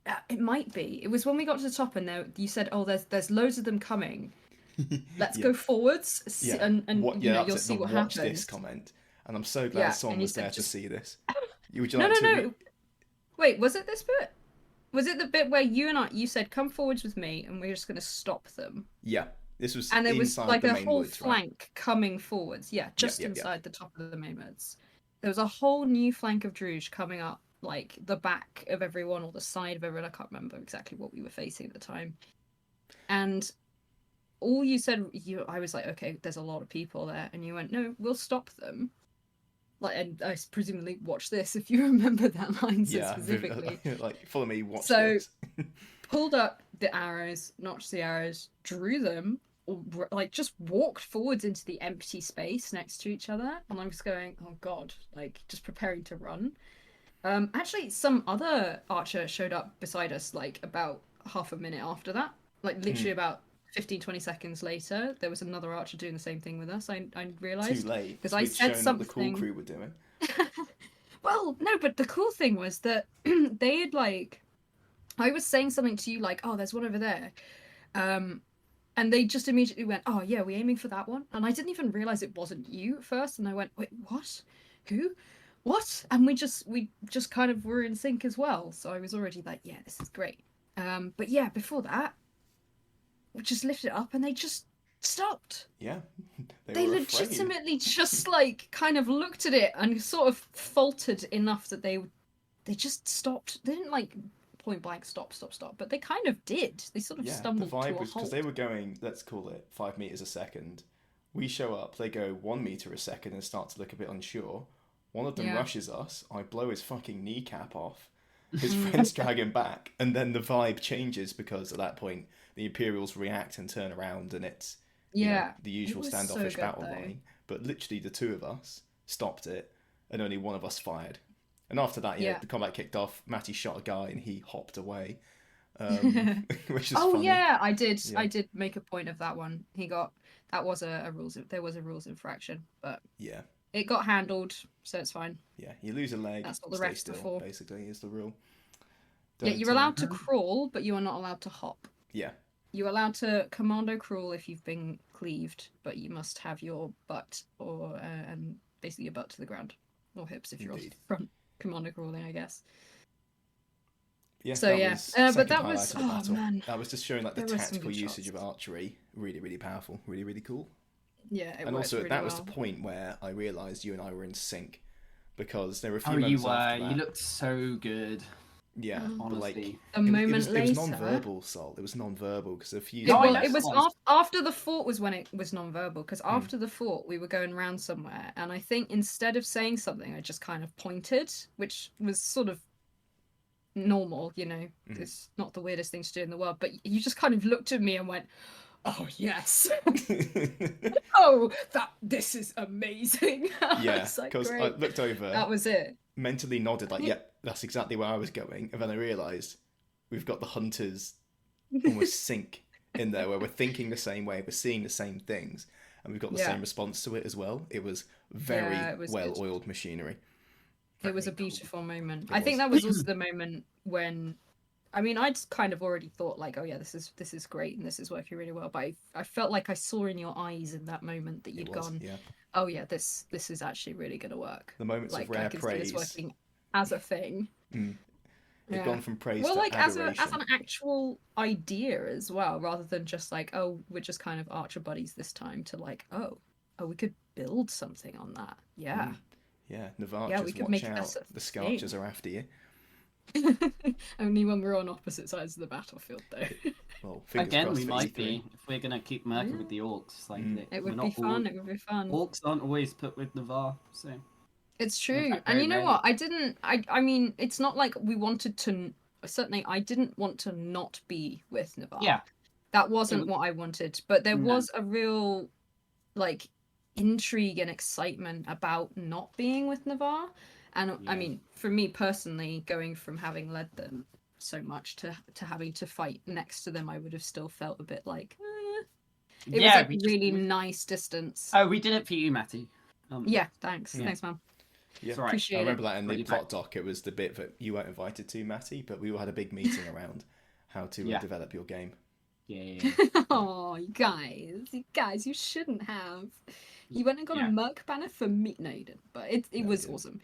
This? It might be. It was when we got to the top, and you said, "Oh, there's loads of them coming. Let's go forwards, and you'll see what happens." Watch this comment, and I'm so glad someone was there to see this. No. Wait, was it this bit? Was it the bit where you said, "Come forwards with me," and we're just going to stop them? Yeah, this was. And there was like a whole woods, flank coming forwards. Yeah, just inside the top of the main woods. there was a whole new flank of Druge coming up, like the back of everyone or the side of everyone. I can't remember exactly what we were facing at the time. And all you said, I was like, okay, there's a lot of people there, and you went, no, we'll stop them. Like, and I presumably watch this if you remember that line so specifically. Like, follow me, watch this. Pulled up the arrows, notched the arrows, drew them, like just walked forwards into the empty space next to each other, and I was going, oh god, like just preparing to run. Actually, some other archer showed up beside us, like about half a minute after that, like literally about 15-20 seconds later. There was another archer doing the same thing with us. I realized too late because I said something the cool crew were doing. Well, no, but the cool thing was that they had like, I was saying something to you like, oh, there's one over there. And they just immediately went, oh, yeah, we're aiming for that one. And I didn't even realize it wasn't you at first. And I went, wait, what? Who? What? And we just kind of were in sync as well. So I was already like, yeah, this is great. But yeah, before that, we just lifted it up and they just stopped. Yeah. They legitimately just like kind of looked at it and sort of faltered enough that they just stopped. They didn't like point blank stop, but they kind of did. They sort of stumbled to a halt. The vibe was because they were going, let's call it 5 meters a second. We show up, they go 1 meter a second and start to look a bit unsure. One of them rushes us. I blow his fucking kneecap off. His friends drag him back, and then the vibe changes because at that point the Imperials react and turn around, and it's the usual standoffish battle line. But literally the two of us stopped it, and only one of us fired. And after that, the combat kicked off. Matty shot a guy, and he hopped away, which is funny. Yeah, I did. Yeah. I did make a point of that one. There was a rules infraction, but it got handled, so it's fine. Yeah, you lose a leg. That's what the refs are for. Basically, is the rule. You're allowed to crawl, but you are not allowed to hop. Yeah. You're allowed to commando crawl if you've been cleaved, but you must have your butt and basically your butt to the ground, or hips if you're on front commando crawling, I guess. Yeah. So but that was man. That was just showing like the tactical usage of archery. Really, really powerful. Really, really cool. Yeah, and also really that was the point where I realised you and I were in sync, because there were a few moments after that. You looked so good. Yeah, honestly. A moment later, it was non-verbal, Sol. It was non-verbal because a few. It was after the fort was when it was non-verbal, because after the fort we were going around somewhere, and I think instead of saying something, I just kind of pointed, which was sort of normal, It's not the weirdest thing to do in the world. But you just kind of looked at me and went, "Oh yes, this is amazing." Yeah, because I looked over. That was it. Mentally nodded like, "Yep, that's exactly where I was going," and then I realised we've got the hunters almost sync in there, where we're thinking the same way, we're seeing the same things, and we've got the same response to it as well. It was very well-oiled machinery. It was a beautiful moment. I think that was also the moment when, I mean, I'd kind of already thought like, oh yeah, this is great and this is working really well. But I felt like I saw in your eyes in that moment that you'd gone, oh yeah, this is actually really going to work. The moments of rare praise. It's working as a thing. They've gone from praise to like adoration. as an actual idea as well, rather than just like, oh, we're just kind of archer buddies this time, to like, oh, we could build something on that. Yeah. Yeah, Navarchers, we could watch out. The Scarchers are after you. Only when we're on opposite sides of the battlefield, though. Well, again, we might be if we're gonna keep murking with the orcs. Like it would be fun. It would be fun. Orcs aren't always put with Navarre, so it's true. And you know what? I mean, it's not like we wanted to. Certainly, I didn't want to not be with Navarre. Yeah, that wasn't what I wanted. But there was a real, like, intrigue and excitement about not being with Navarre. And I mean, for me personally, going from having led them so much to having to fight next to them, I would have still felt a bit like, it was like really nice distance. Oh, we did it for you, Matty. Yeah, thanks. Thanks, man. Yeah, I remember that in the plot doc. It was the bit that you weren't invited to, Matty, but we all had a big meeting around how to develop your game. Yeah. Oh, you guys, you shouldn't have. You went and got a Merc banner for me. No, you didn't. But it was awesome.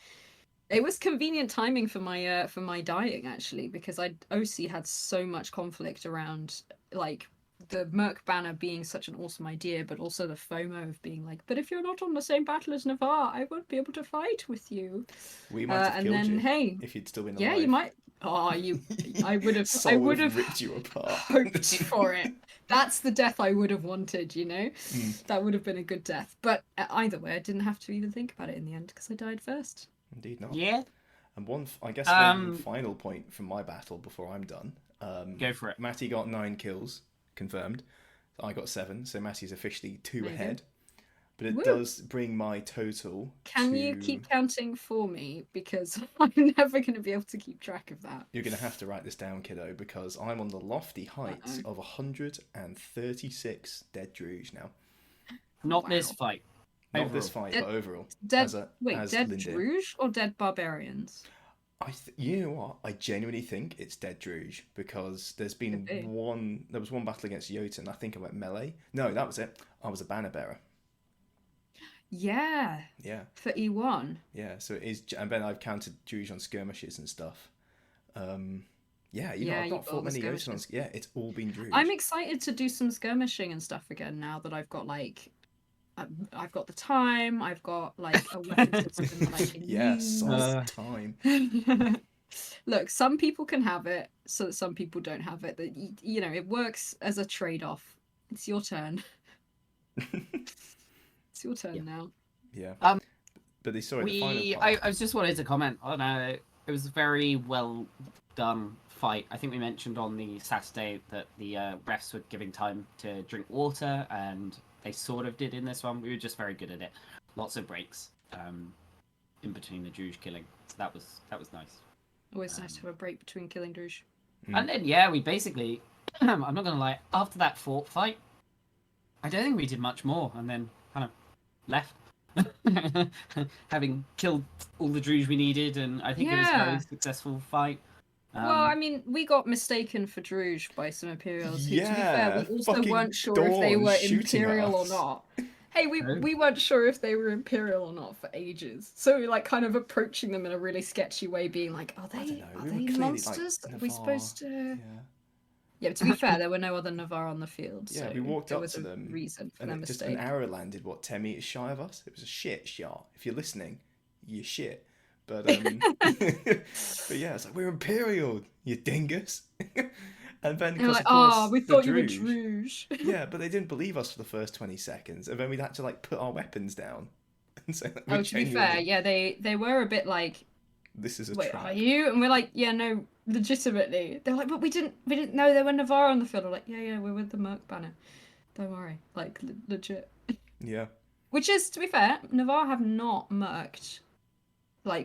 It was convenient timing for my dying, actually, because OC had so much conflict around like the Merc banner being such an awesome idea, but also the FOMO of being like, but if you're not on the same battle as Navarre, I won't be able to fight with you. We might have killed you if you'd still been alive. Yeah, you might. Oh, I would have. I would have ripped you apart. Hoped for it. That's the death I would have wanted. That would have been a good death. But either way, I didn't have to even think about it in the end because I died first. Indeed not. Yeah. And one final point from my battle before I'm done. Go for it. Matty got 9 kills confirmed. I got 7, so Matty's officially 2 ahead. But it does bring my total. Can you keep counting for me? Because I'm never going to be able to keep track of that. You're going to have to write this down, kiddo, because I'm on the lofty heights of 136 dead Druge now. Not this fight. Not this fight, but overall. Dead Druge or dead barbarians? You know what? I genuinely think it's dead Druge because there's been there was one battle against Jotun. I think I went melee. No, that was it. I was a banner bearer. Yeah. For E1. Yeah, so it is, and then I've counted Druge on skirmishes and stuff. I've not fought many Jotun on. Yeah, it's all been Druge. I'm excited to do some skirmishing and stuff again now that I've got I've got the time. I've got a weapon system that I can use. Time. Look, some people can have it, so some people don't have it. That it works as a trade-off. It's your turn. It's your turn now. Yeah. But the final part. I just wanted to comment on it was a very well done fight. I think we mentioned on the Saturday that the refs were giving time to drink water, and they sort of did in this one. We were just very good at it. Lots of breaks in between the Druge killing. So that was nice. Always nice to have a break between killing Druge. And then we basically I'm not gonna lie, after that fort fight, I don't think we did much more, and then kind of left. Having killed all the Druge we needed, and I think it was a very successful fight. Well, I mean, we got mistaken for Druge by some Imperials who, to be fair, we also weren't sure if they were Imperial or not. Hey, we weren't sure if they were Imperial or not for ages. So we were kind of approaching them in a really sketchy way, being like, are they monsters? Are we supposed to... Yeah, but to be fair, there were no other Navarre on the field. Yeah, so we walked up to them. Reason for and their just mistake. an arrow landed 10 meters shy of us. It was a shit shot. If you're listening, you're shit. But yeah, it's we're Imperial, you dingus. And then because we thought you were Druge. Yeah, but they didn't believe us for the first 20 seconds, and then we had to put our weapons down and say. To be fair, yeah, they were a bit like. This is a wait, trap. Are you? And we're like, yeah, no, legitimately. They're like, but we didn't know there were Navarre on the field. We're like, yeah, we're with the Merc banner. Don't worry, legit. Yeah. Which is, to be fair, Navarre have not merced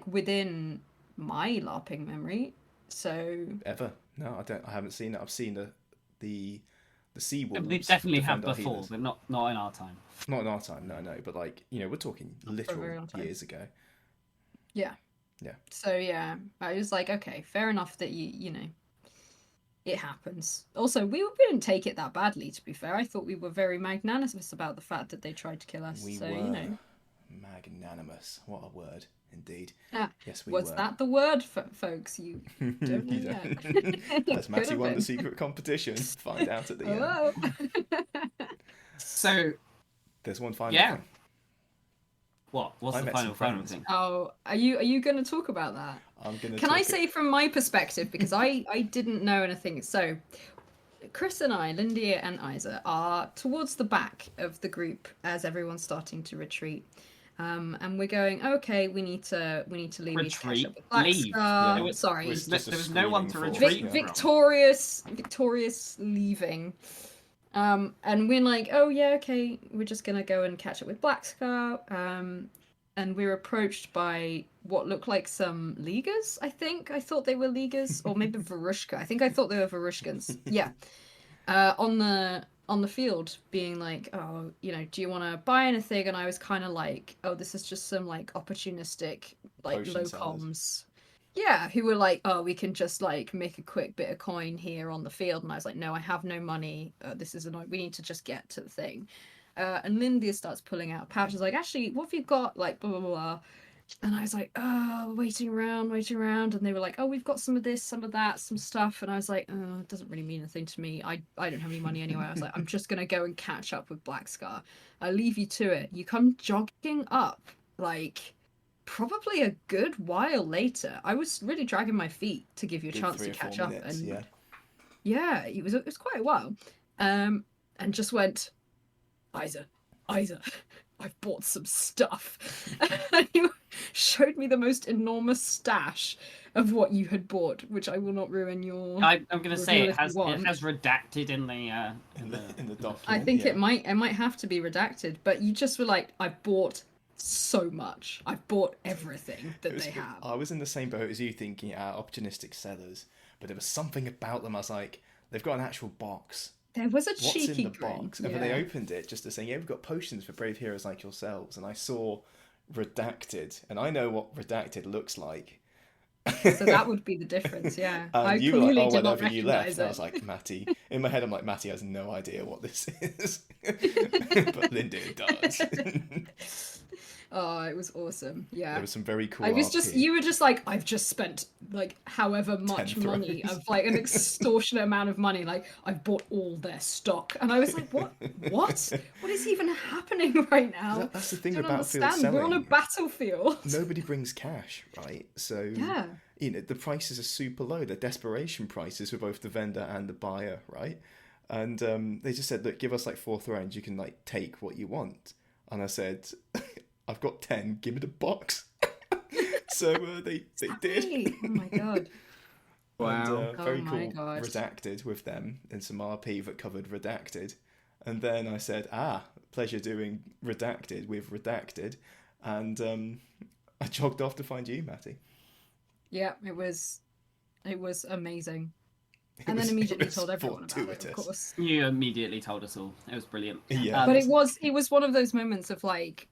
within my LARPing memory. So ever? No, I haven't seen it. I've seen the sea wolves. They definitely have before, but not in our time. Not in our time, no. But we're talking literal years ago. Yeah. Yeah. So yeah, I was like, okay, fair enough that it happens. Also, we didn't take it that badly, to be fair. I thought we were very magnanimous about the fact that they tried to kill us. We were magnanimous. What a word, indeed. Yes, we were. Was that the word, folks? You don't know yet. Has Matty won the secret competition? Find out at the end. So, there's one final thing. What's the final thing? Oh, are you going to talk about that? Can I say from my perspective, because I didn't know anything. So, Chris and I, Lindy and Isa, are towards the back of the group as everyone's starting to retreat. And we're going, okay, we need to leave. Retreat. Leave. Yeah, sorry. There was no one to retreat. Victorious leaving. And we're like, oh yeah, okay, we're just gonna go and catch up with Blackscar. And we're approached by what looked like some Leaguers, I think. I thought they were Leaguers, or maybe Varushka. I think I thought they were Varushkans. Yeah. On the field, being like, oh, do you want to buy anything? And I was kind of like, oh, this is just some opportunistic low comms. Yeah, who were like, oh, we can just make a quick bit of coin here on the field. And I was like, no, I have no money. This is annoying. We need to just get to the thing. And Lindy starts pulling out pouches like, actually, what have you got? Blah, blah, blah. And I was like, oh, waiting around. And they were like, oh, we've got some of this, some of that, some stuff. And I was like, oh, it doesn't really mean anything to me. I don't have any money anyway. I was like, I'm just going to go and catch up with Black Scar. I leave you to it. You come jogging up, like, probably a good while later. I was really dragging my feet to give you a chance to catch up. Minutes, and yeah, it was quite a while. And just went, Isa, I've bought some stuff. And you showed me the most enormous stash of what you had bought, which I will not ruin your. I'm going to say it has redacted in the document. I think it might have to be redacted, but you just were like, I bought so much. I've bought everything that they have. I was in the same boat as you, thinking opportunistic sellers, but there was something about them. I was like, they've got an actual box. There was a cheeky What's in the grin. box? And when they opened it, just to say, yeah, we've got potions for brave heroes like yourselves. And I saw redacted, and I know what redacted looks like. So that would be the difference, yeah. I you were like, oh, whenever you left. It. And I was like, Matty. In my head, I'm like, Matty has no idea what this is. But Linda does. Oh, it was awesome. Yeah. There was some very cool you were just like, I've just spent like however much money of like an extortionate amount of money. Like, I've bought all their stock. And I was like, what? What is even happening right now? That's the thing about field selling. We're on a battlefield. Nobody brings cash, right? So, you know, the prices are super low. They're desperation prices for both the vendor and the buyer, right? And they just said, look, give us like 4 thrones. You can like take what you want. And I said, I've got 10. Give me the box. So they did. Oh my god! Wow. And, very cool. God. Redacted with them in some RP that covered redacted, and then I said, pleasure doing redacted with redacted, and I jogged off to find you, Matty. Yeah, it was amazing. And then immediately told everyone about it, of course. You immediately told us all. It was brilliant. Yeah. But it was one of those moments of like,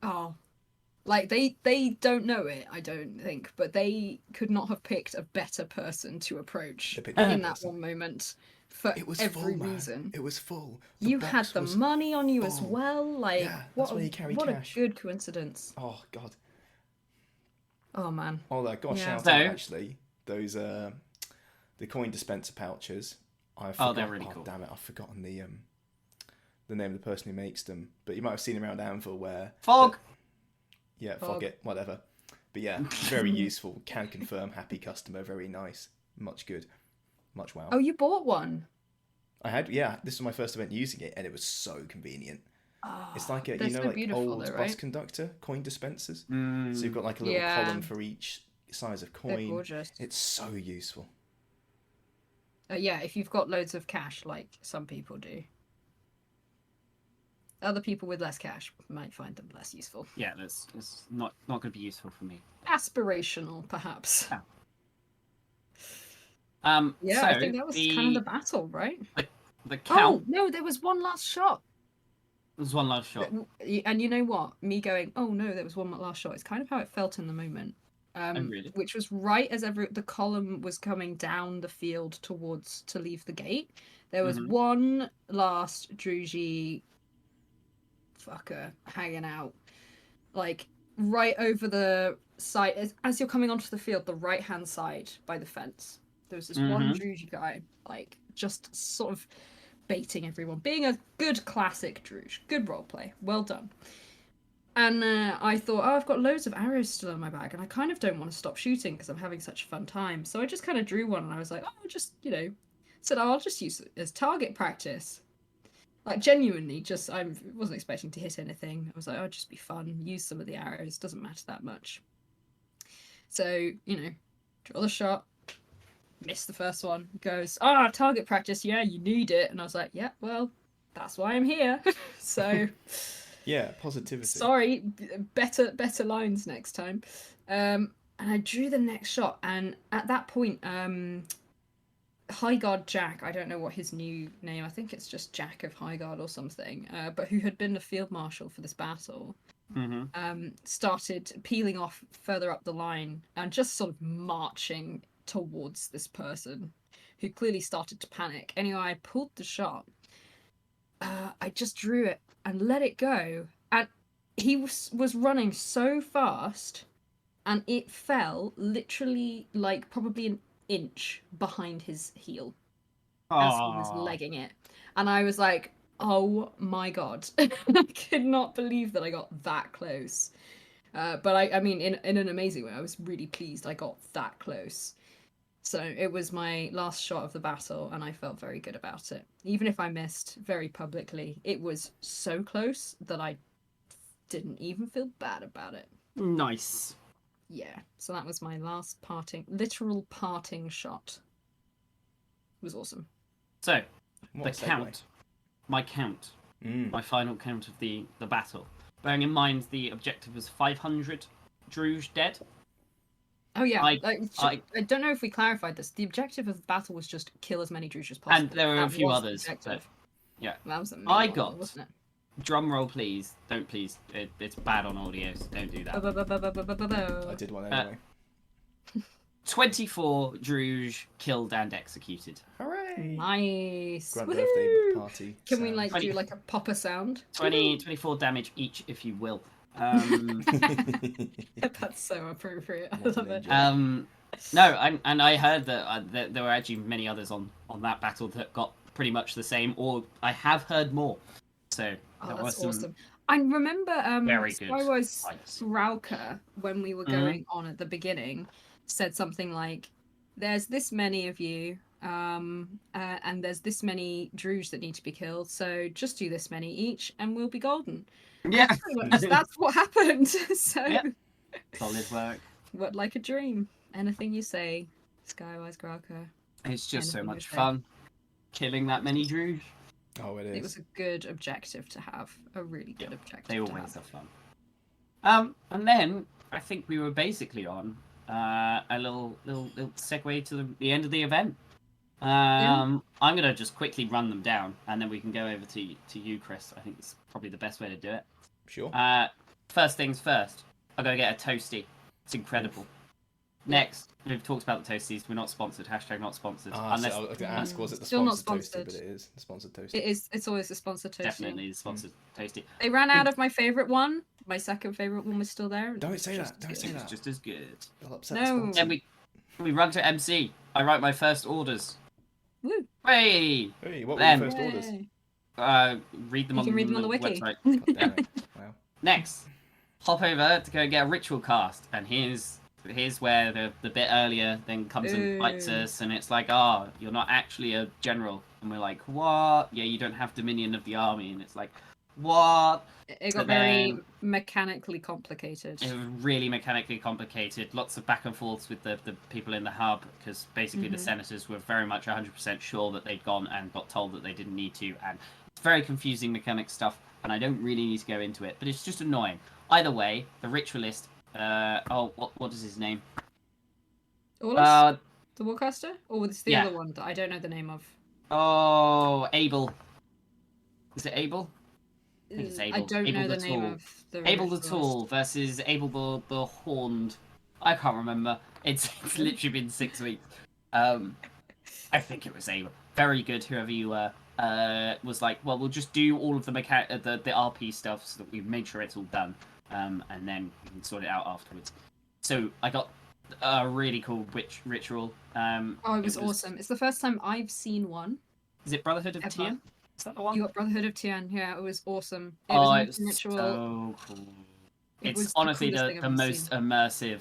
like they don't know it, I don't think, but they could not have picked a better person to approach in that one moment for every reason. It was full. You had the money on you as well. Like, what a good coincidence. Oh god. Oh man. Oh, that got shout out actually. Those the coin dispenser pouches. They're really cool. Damn it, I've forgotten the name of the person who makes them. But you might have seen around Anvil where Fog. Fog it, whatever. But yeah, very useful. Can confirm. Happy customer. Very nice. Much good. Much wow. Oh, you bought one? I had. Yeah, this was my first event using it, and it was so convenient. It's like like old bus conductor coin dispensers. So you've got like a little column for each size of coin. They're gorgeous. It's so useful. Yeah, if you've got loads of cash, like some people do. Other people with less cash might find them less useful. Yeah, it's not going to be useful for me. Aspirational, perhaps. Yeah, so I think that was kind of the battle, right? The count. Oh no, there was one last shot. There was one last shot. And you know what? Me going, oh no, there was one last shot. It's kind of how it felt in the moment. Really? Which was right as the column was coming down the field to leave the gate. There was one last Druji fucker hanging out, like right over the side as you're coming onto the field, the right hand side by the fence. There was this one Druji guy, like just sort of baiting everyone, being a good classic Druj. Good roleplay, well done. And I thought, I've got loads of arrows still in my bag, and I kind of don't want to stop shooting because I'm having such a fun time. So I just kind of drew one, and I was like, said, I'll just use it as target practice. Like, genuinely, I wasn't expecting to hit anything. I was like, just be fun, use some of the arrows, doesn't matter that much. So, draw the shot, miss the first one, goes, target practice, yeah, you need it. And I was like, yeah, well, that's why I'm here. So... Yeah, positivity. Sorry, better lines next time. And I drew the next shot, and at that point, Highguard Jack, I don't know what his new name, I think it's just Jack of Highguard or something, but who had been the field marshal for this battle, started peeling off further up the line and just sort of marching towards this person who clearly started to panic. Anyway, I pulled the shot. I just drew it and let it go, and he was running so fast, and it fell literally like probably an inch behind his heel as he was legging it. And I was like, oh my god. I could not believe that I got that close. But I mean, in an amazing way. I was really pleased I got that close. So it was my last shot of the battle, and I felt very good about it. Even if I missed very publicly, it was so close that I didn't even feel bad about it. Nice. Yeah, so that was my last literal parting shot. It was awesome. So, my count, my final count of the battle. Bearing in mind the objective was 500 Druge dead. Oh yeah, I don't know if we clarified this. The objective of the battle was just kill as many Druge as possible. And there were a few others. But, yeah, that was the main one, wasn't it? Drum roll, please. Don't please. It's bad on audio, so don't do that. I did one anyway. 24 Druge killed and executed. Hooray! Nice. Grand birthday party. Can we do like a popper sound? 24 damage each, if you will. That's so appropriate. I love it. No, and I heard that there were actually many others on that battle that got pretty much the same, or I have heard more. So that's awesome. I remember very good Skywise Rauka, when we were going on at the beginning, said something like, there's this many of you, and there's this many Druge that need to be killed, so just do this many each and we'll be golden. Yeah. That's what happened. So solid work. What, like a dream. Anything you say, Skywise Rauka. It's just so much fun killing that many Druge. Oh, it is. It was a good objective to have. A really good objective. They always have fun. And then I think we were basically on a little segue to the end of the event. I'm gonna just quickly run them down, and then we can go over to you, Chris. I think it's probably the best way to do it. Sure. First things first. I gotta get a toasty. It's incredible. Next, we've talked about the toasties. We're not sponsored. #not sponsored. Unless I was going to ask, was it the still sponsored toasty? But it is the sponsored toasty. It is. It's always the sponsored toasty. Definitely the sponsored toasty. They ran out of my favourite one. My second favourite one was still there. Don't say that. Don't say that. It's just as good. No. Then we run to MC. I write my first orders. Woo. Hey, what were your first orders? Read them on the wiki. Website. God damn it. Wow. Next, hop over to go get a ritual cast, and here's where the bit earlier then comes and bites us, and it's like, you're not actually a general, and we're like, what? Yeah, you don't have Dominion of the Army, and it's like, what? It got very mechanically complicated. It was really mechanically complicated. Lots of back and forths with the people in the hub, because basically the senators were very much 100% sure that they'd gone and got told that they didn't need to, and it's very confusing mechanic stuff, and I don't really need to go into it, but it's just annoying. Either way, the ritualist, what is his name? Orlus? The Warcaster? Or was the other one that I don't know the name of? Oh, Abel. Is it Abel? I think it's Abel. I don't know the name of the Abel the Tall versus Abel the Horned. I can't remember. It's literally been 6 weeks. I think it was Abel. Very good, whoever you were. Was like, well, we'll just do all of the RP stuff so that we've made sure it's all done, and then we can sort it out afterwards. So I got a really cool ritual. It was awesome. It's the first time I've seen one. Is it Brotherhood of Tian? Is that the one? You got Brotherhood of Tian. Yeah, it was awesome. It was ritual. So cool. It's honestly the most immersive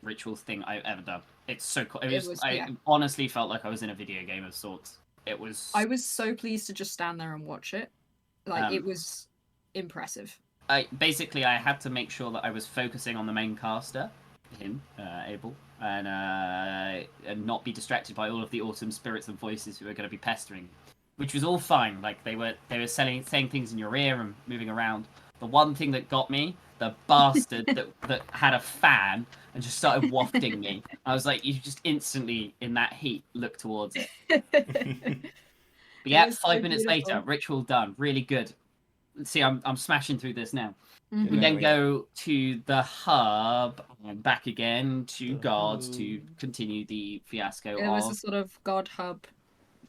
ritual thing I've ever done. It's so cool. I honestly felt like I was in a video game of sorts. It was. I was so pleased to just stand there and watch it. It was impressive. I had to make sure that I was focusing on the main caster, him, Abel, and not be distracted by all of the awesome spirits and voices who are going to be pestering, which was all fine. Like they were saying things in your ear and moving around. The one thing that got me, the bastard that had a fan and just started wafting me. I was like, you just instantly, in that heat, look towards it. But yeah, 5 minutes later, ritual done. Really good. Let's see, I'm smashing through this now. Mm-hmm. We then go to the hub and back again to gods to continue the fiasco. It was a sort of god hub.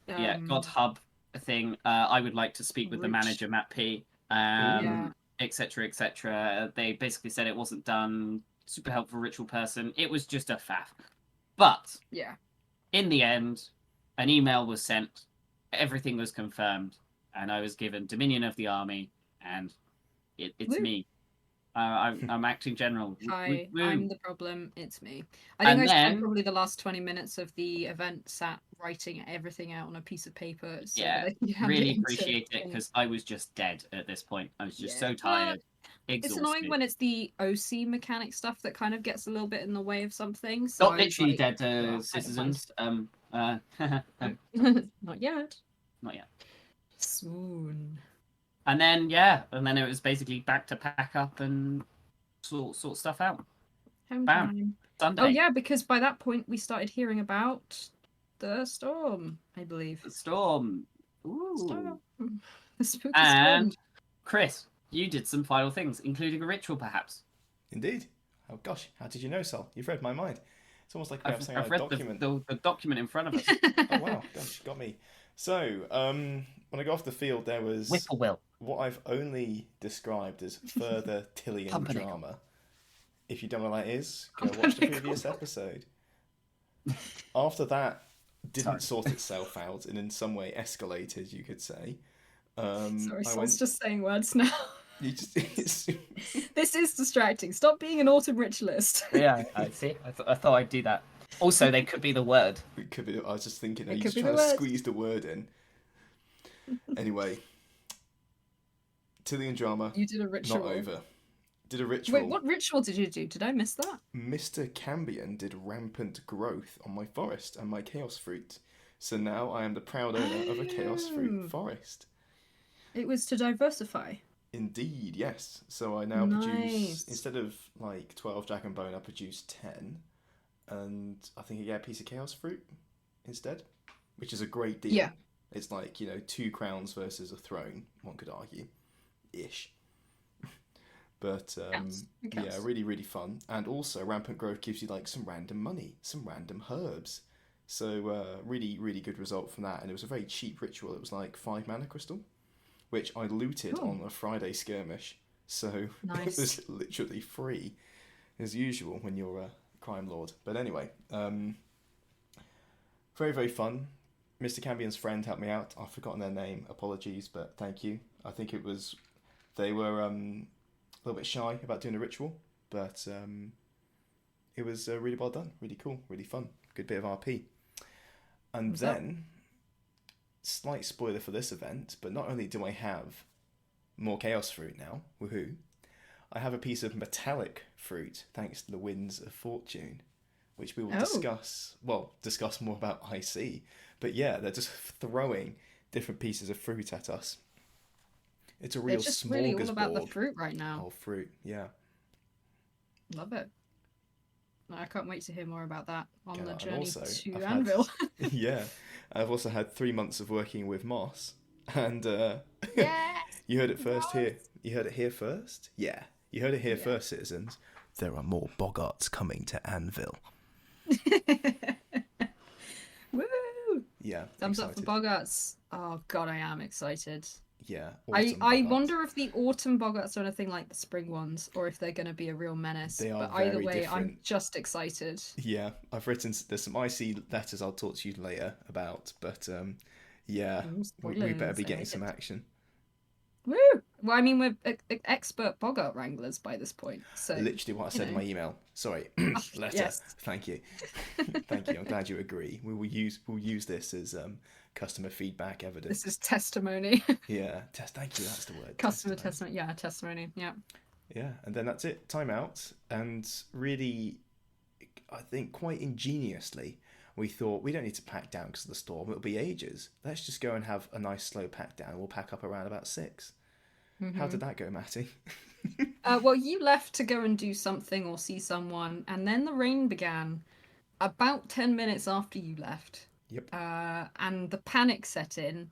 God hub thing. I would like to speak with the manager, Matt P. Etc. They basically said it wasn't done super helpful ritual person. It was just a faff. But yeah, in the end, an email was sent, everything was confirmed, and I was given Dominion of the Army, and it's Woo. me. I'm acting general. Hi, Woo. I'm the problem. It's me. I think And I spent then, probably the last 20 minutes of the event sat writing everything out on a piece of paper. So yeah, that I can hand really it into appreciate it things. because I was just dead at this point. I was just Yeah. so tired, It's exhausted. annoying when it's the OC mechanic stuff that kind of gets a little bit in the way of something. So Not I was literally like, dead citizens. not yet. Not yet. Soon. And then it was basically back to pack up and sort stuff out. Home Bam. time. Sunday. Oh yeah, because by that point we started hearing about the storm, I believe. The storm. Ooh. Storm. The spooky and storm. Chris, you did some final things, including a ritual, perhaps. Indeed. Oh gosh, how did you know, Sol? You've read my mind. It's almost like we have something I've like read a document. the document in front of us. Oh wow, gosh, got me. So, when I got off the field, there was Whippoorwill. what I've only described as further Tillian drama. If you don't know what that is, go watch the previous episode. After that, didn't sort itself out and in some way escalated, you could say. Sorry, Sol's just saying words now. You just, This is distracting. Stop being an autumn ritualist. Yeah, I see. I thought I'd do that. Also, they could be the word. It could be. I was just thinking, are It you could just be trying the to word. squeeze the word in? Anyway, Tillian drama. You did a ritual. Not over. Did a ritual. Wait, what ritual did you do? Did I miss that? Mr. Cambion did rampant growth on my forest and my chaos fruit. So now I am the proud owner of a chaos fruit forest. It was to diversify. Indeed, yes. So I now produce, instead of like 12 Jack and Bone, I produce 10. And I think I get a piece of chaos fruit instead, which is a great deal. Yeah. It's like, 2 crowns versus a throne, one could argue. Ish. But yeah, really, really fun. And also, rampant growth gives you like some random money, some random herbs. So really, really good result from that. And it was a very cheap ritual. It was like 5 mana crystal, which I looted on a Friday skirmish. So it was literally free, as usual when you're a crime lord. But anyway, very, very fun. Mr. Cambion's friend helped me out. I've forgotten their name. Apologies, but thank you. I think they were a little bit shy about doing a ritual, but it was really well done, really cool, really fun, good bit of RP. And then, slight spoiler for this event, but not only do I have more chaos fruit now, woohoo, I have a piece of metallic fruit thanks to the winds of fortune, which we will discuss more about IC. But yeah, they're just throwing different pieces of fruit at us. It's a real smorgasbord. It's just really all about the fruit right now. Oh, fruit, yeah. Love it. I can't wait to hear more about that on the journey to Anvil. Yeah, I've also had 3 months of working with Moss, and you heard it first here. You heard it here first? Yeah, you heard it here first, citizens. There are more boggarts coming to Anvil. Woo! Yeah, thumbs up for boggarts. Oh god, I am excited. Yeah, I wonder if the autumn boggarts are anything like the spring ones, or if they're going to be a real menace. They are but either way, different. I'm just excited. Yeah, there's some IC letters I'll talk to you later about, but yeah, we better be getting some action. Woo! Well, I mean, we're expert boggart wranglers by this point. So literally what I said in my email. Sorry, letter. Yes. Thank you, thank you. I'm glad you agree. We will use this as customer feedback evidence. This is testimony. Yeah, thank you. That's the word. Customer testimony. Yeah, testimony. Yeah. Yeah, and then that's it. Time out, and really, I think quite ingeniously, we thought we don't need to pack down because of the storm. It'll be ages. Let's just go and have a nice slow pack down. We'll pack up around about 6. Mm-hmm. How did that go, Matty? Well, you left to go and do something or see someone, and then the rain began about 10 minutes after you left. Yep. And the panic set in,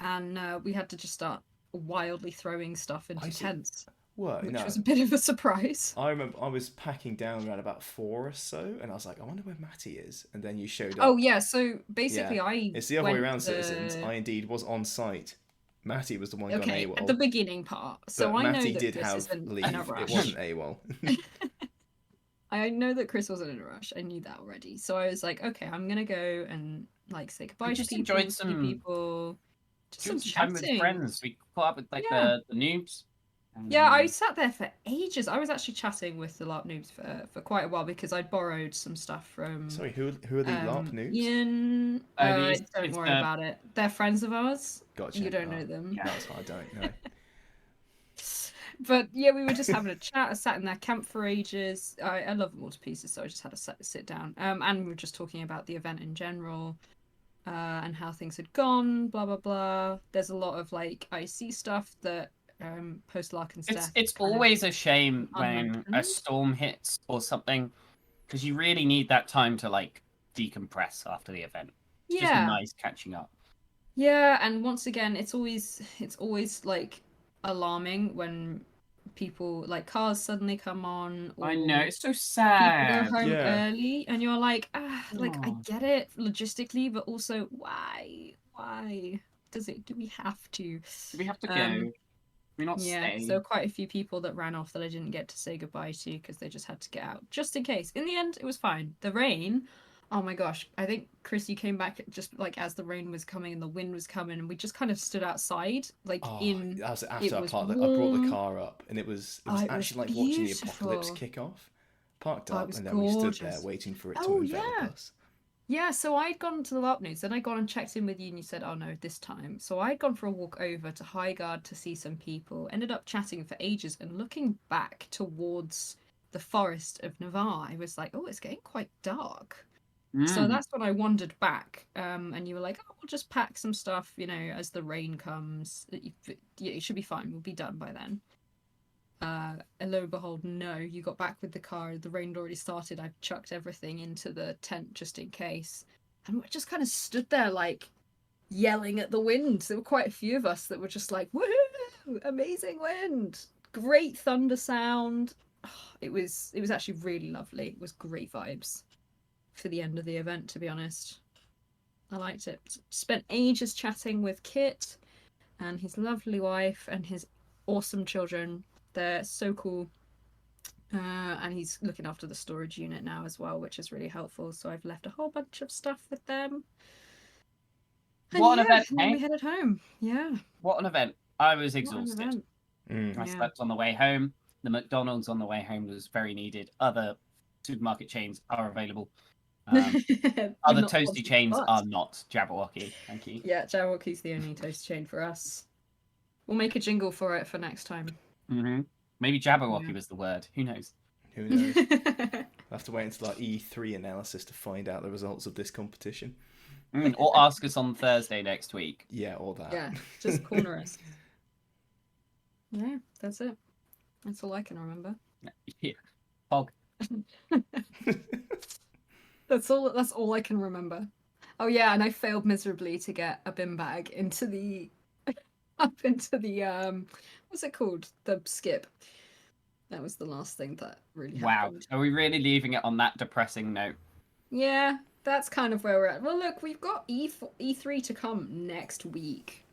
and we had to just start wildly throwing stuff into tents. Which was a bit of a surprise. I remember I was packing down around about 4 or so, and I was like, I wonder where Matty is. And then you showed up. Oh, yeah, so basically it's the other way around, citizens. I indeed was on site. Matty was the one gone AWOL. At the beginning part. So but I Matty know that did this have isn't leave. in a rush. It wasn't AWOL. I know that Chris wasn't in a rush. I knew that already. So I was like, okay, I'm gonna go and like say goodbye to people, enjoyed see people, just some time with chatting. friends. We caught up with like the noobs. Yeah, I sat there for ages. I was actually chatting with the LARP noobs for quite a while because I'd borrowed some stuff from. Sorry, who are the LARP noobs? Ian. Don't worry about it. They're friends of ours. Gotcha. You don't know them. Yeah, that's what I don't know. But yeah, we were just having a chat. I sat in their camp for ages. I love them all to pieces, so I just had to sit down. And we were just talking about the event in general, and how things had gone. Blah blah blah. There's a lot of like IC stuff that post Larkin's death. It's always a shame when a storm hits or something, because you really need that time to like decompress after the event. It's just nice catching up. Yeah, and once again, it's always like alarming when people like cars suddenly come on. Or I know, it's so sad. People go home early, and you're like, like I get it logistically, but also why do we have to? Do we have to go? We're not staying. So quite a few people that ran off that I didn't get to say goodbye to because they just had to get out, just in case. In the end, it was fine. The rain. Oh my gosh, I think, Chris, you came back just like as the rain was coming and the wind was coming, and we just kind of stood outside, like that was after I brought the car up, and it was actually like watching the apocalypse kick off. Parked up, and then we stood there waiting for it to envelop us. Yeah, so I'd gone to the LARP news, then I'd gone and checked in with you, and you said, oh no, this time. So I'd gone for a walk over to Highguard to see some people, ended up chatting for ages, and looking back towards the forest of Navarre, I was like, oh, it's getting quite dark. So that's when I wandered back, and you were like, oh, we'll just pack some stuff, as the rain comes. It should be fine, we'll be done by then. And lo and behold, no, you got back with the car, the rain had already started, I chucked everything into the tent just in case. And we just kind of stood there, like, yelling at the wind. There were quite a few of us that were just like, woohoo, amazing wind, great thunder sound. It was actually really lovely. It was great vibes for the end of the event, to be honest. I liked it. Spent ages chatting with Kit and his lovely wife and his awesome children. They're so cool. And he's looking after the storage unit now as well, which is really helpful. So I've left a whole bunch of stuff with them. And what an event, we headed home. Yeah. What an event. I was exhausted. I slept on the way home. The McDonald's on the way home was very needed. Other supermarket chains are available. Other toasty chains are not. Jabberwocky, thank you. Yeah, Jabberwocky's the only toast chain for us. We'll make a jingle for it for next time. Maybe Jabberwocky was the word. Who knows? Who knows? We'll have to wait until our E3 analysis to find out the results of this competition. Or ask us on Thursday next week. Yeah, or that. Yeah, just corner us. Yeah, that's it. That's all I can remember. Yeah. Pog. That's all I can remember. Oh yeah, and I failed miserably to get a bin bag into the what's it called? The skip. That was the last thing that really happened. Wow. Are we really leaving it on that depressing note? Yeah, that's kind of where we're at. Well, look, we've got E3 to come next week.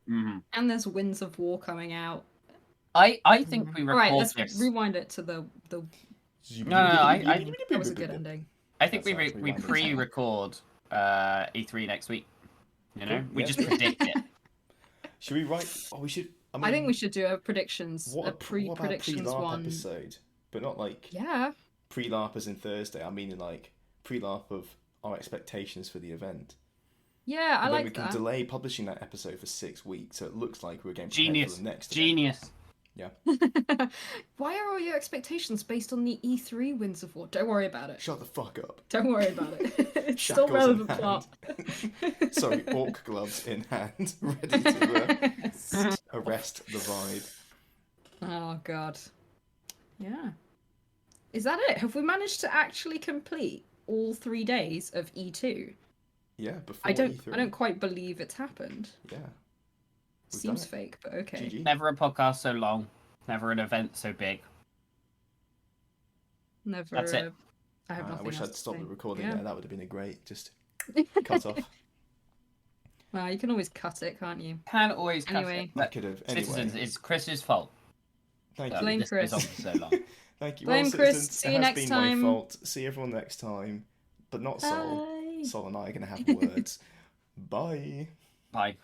And there's Winds of War coming out. I think we record Alright, let's this. rewind it to the No, that was a good ending. I think we pre-record E3 next week. We just predict it. Should we write? Oh, we should. I think we should do a predictions, what a pre-predictions pre-LARP one episode, but not like pre-LARP as in Thursday. I mean, like pre-LARP of our expectations for the event. Yeah, I like that. We can delay publishing that episode for 6 weeks, so it looks like we're getting prepared for the next Genius. Event. Yeah. Why are all your expectations based on the E3 Winds of War? Don't worry about it. Shut the fuck up. Don't worry about it. It's still relevant plot. Sorry, orc gloves in hand, ready to arrest the vibe. Oh god. Yeah. Is that it? Have we managed to actually complete all 3 days of E2? Yeah, before I don't E3. quite believe it's happened. Yeah. Seems fake, but okay. GG. Never a podcast so long. Never an event so big. Never. That's it. I have nothing I wish else I'd stopped the say. recording there. That would have been a great. Just cut off. Well, you can always cut it, can't you? Can always cut Anyway. it. I could have. Anyway. Citizens, it's Chris's fault. Thank you. Blame This Chris. goes on for so long. Thank you. Blame Well, Chris. citizens, See it you has next been time. my fault. See everyone next time. But not Sol. Bye. Sol and I are going to have words. Bye. Bye.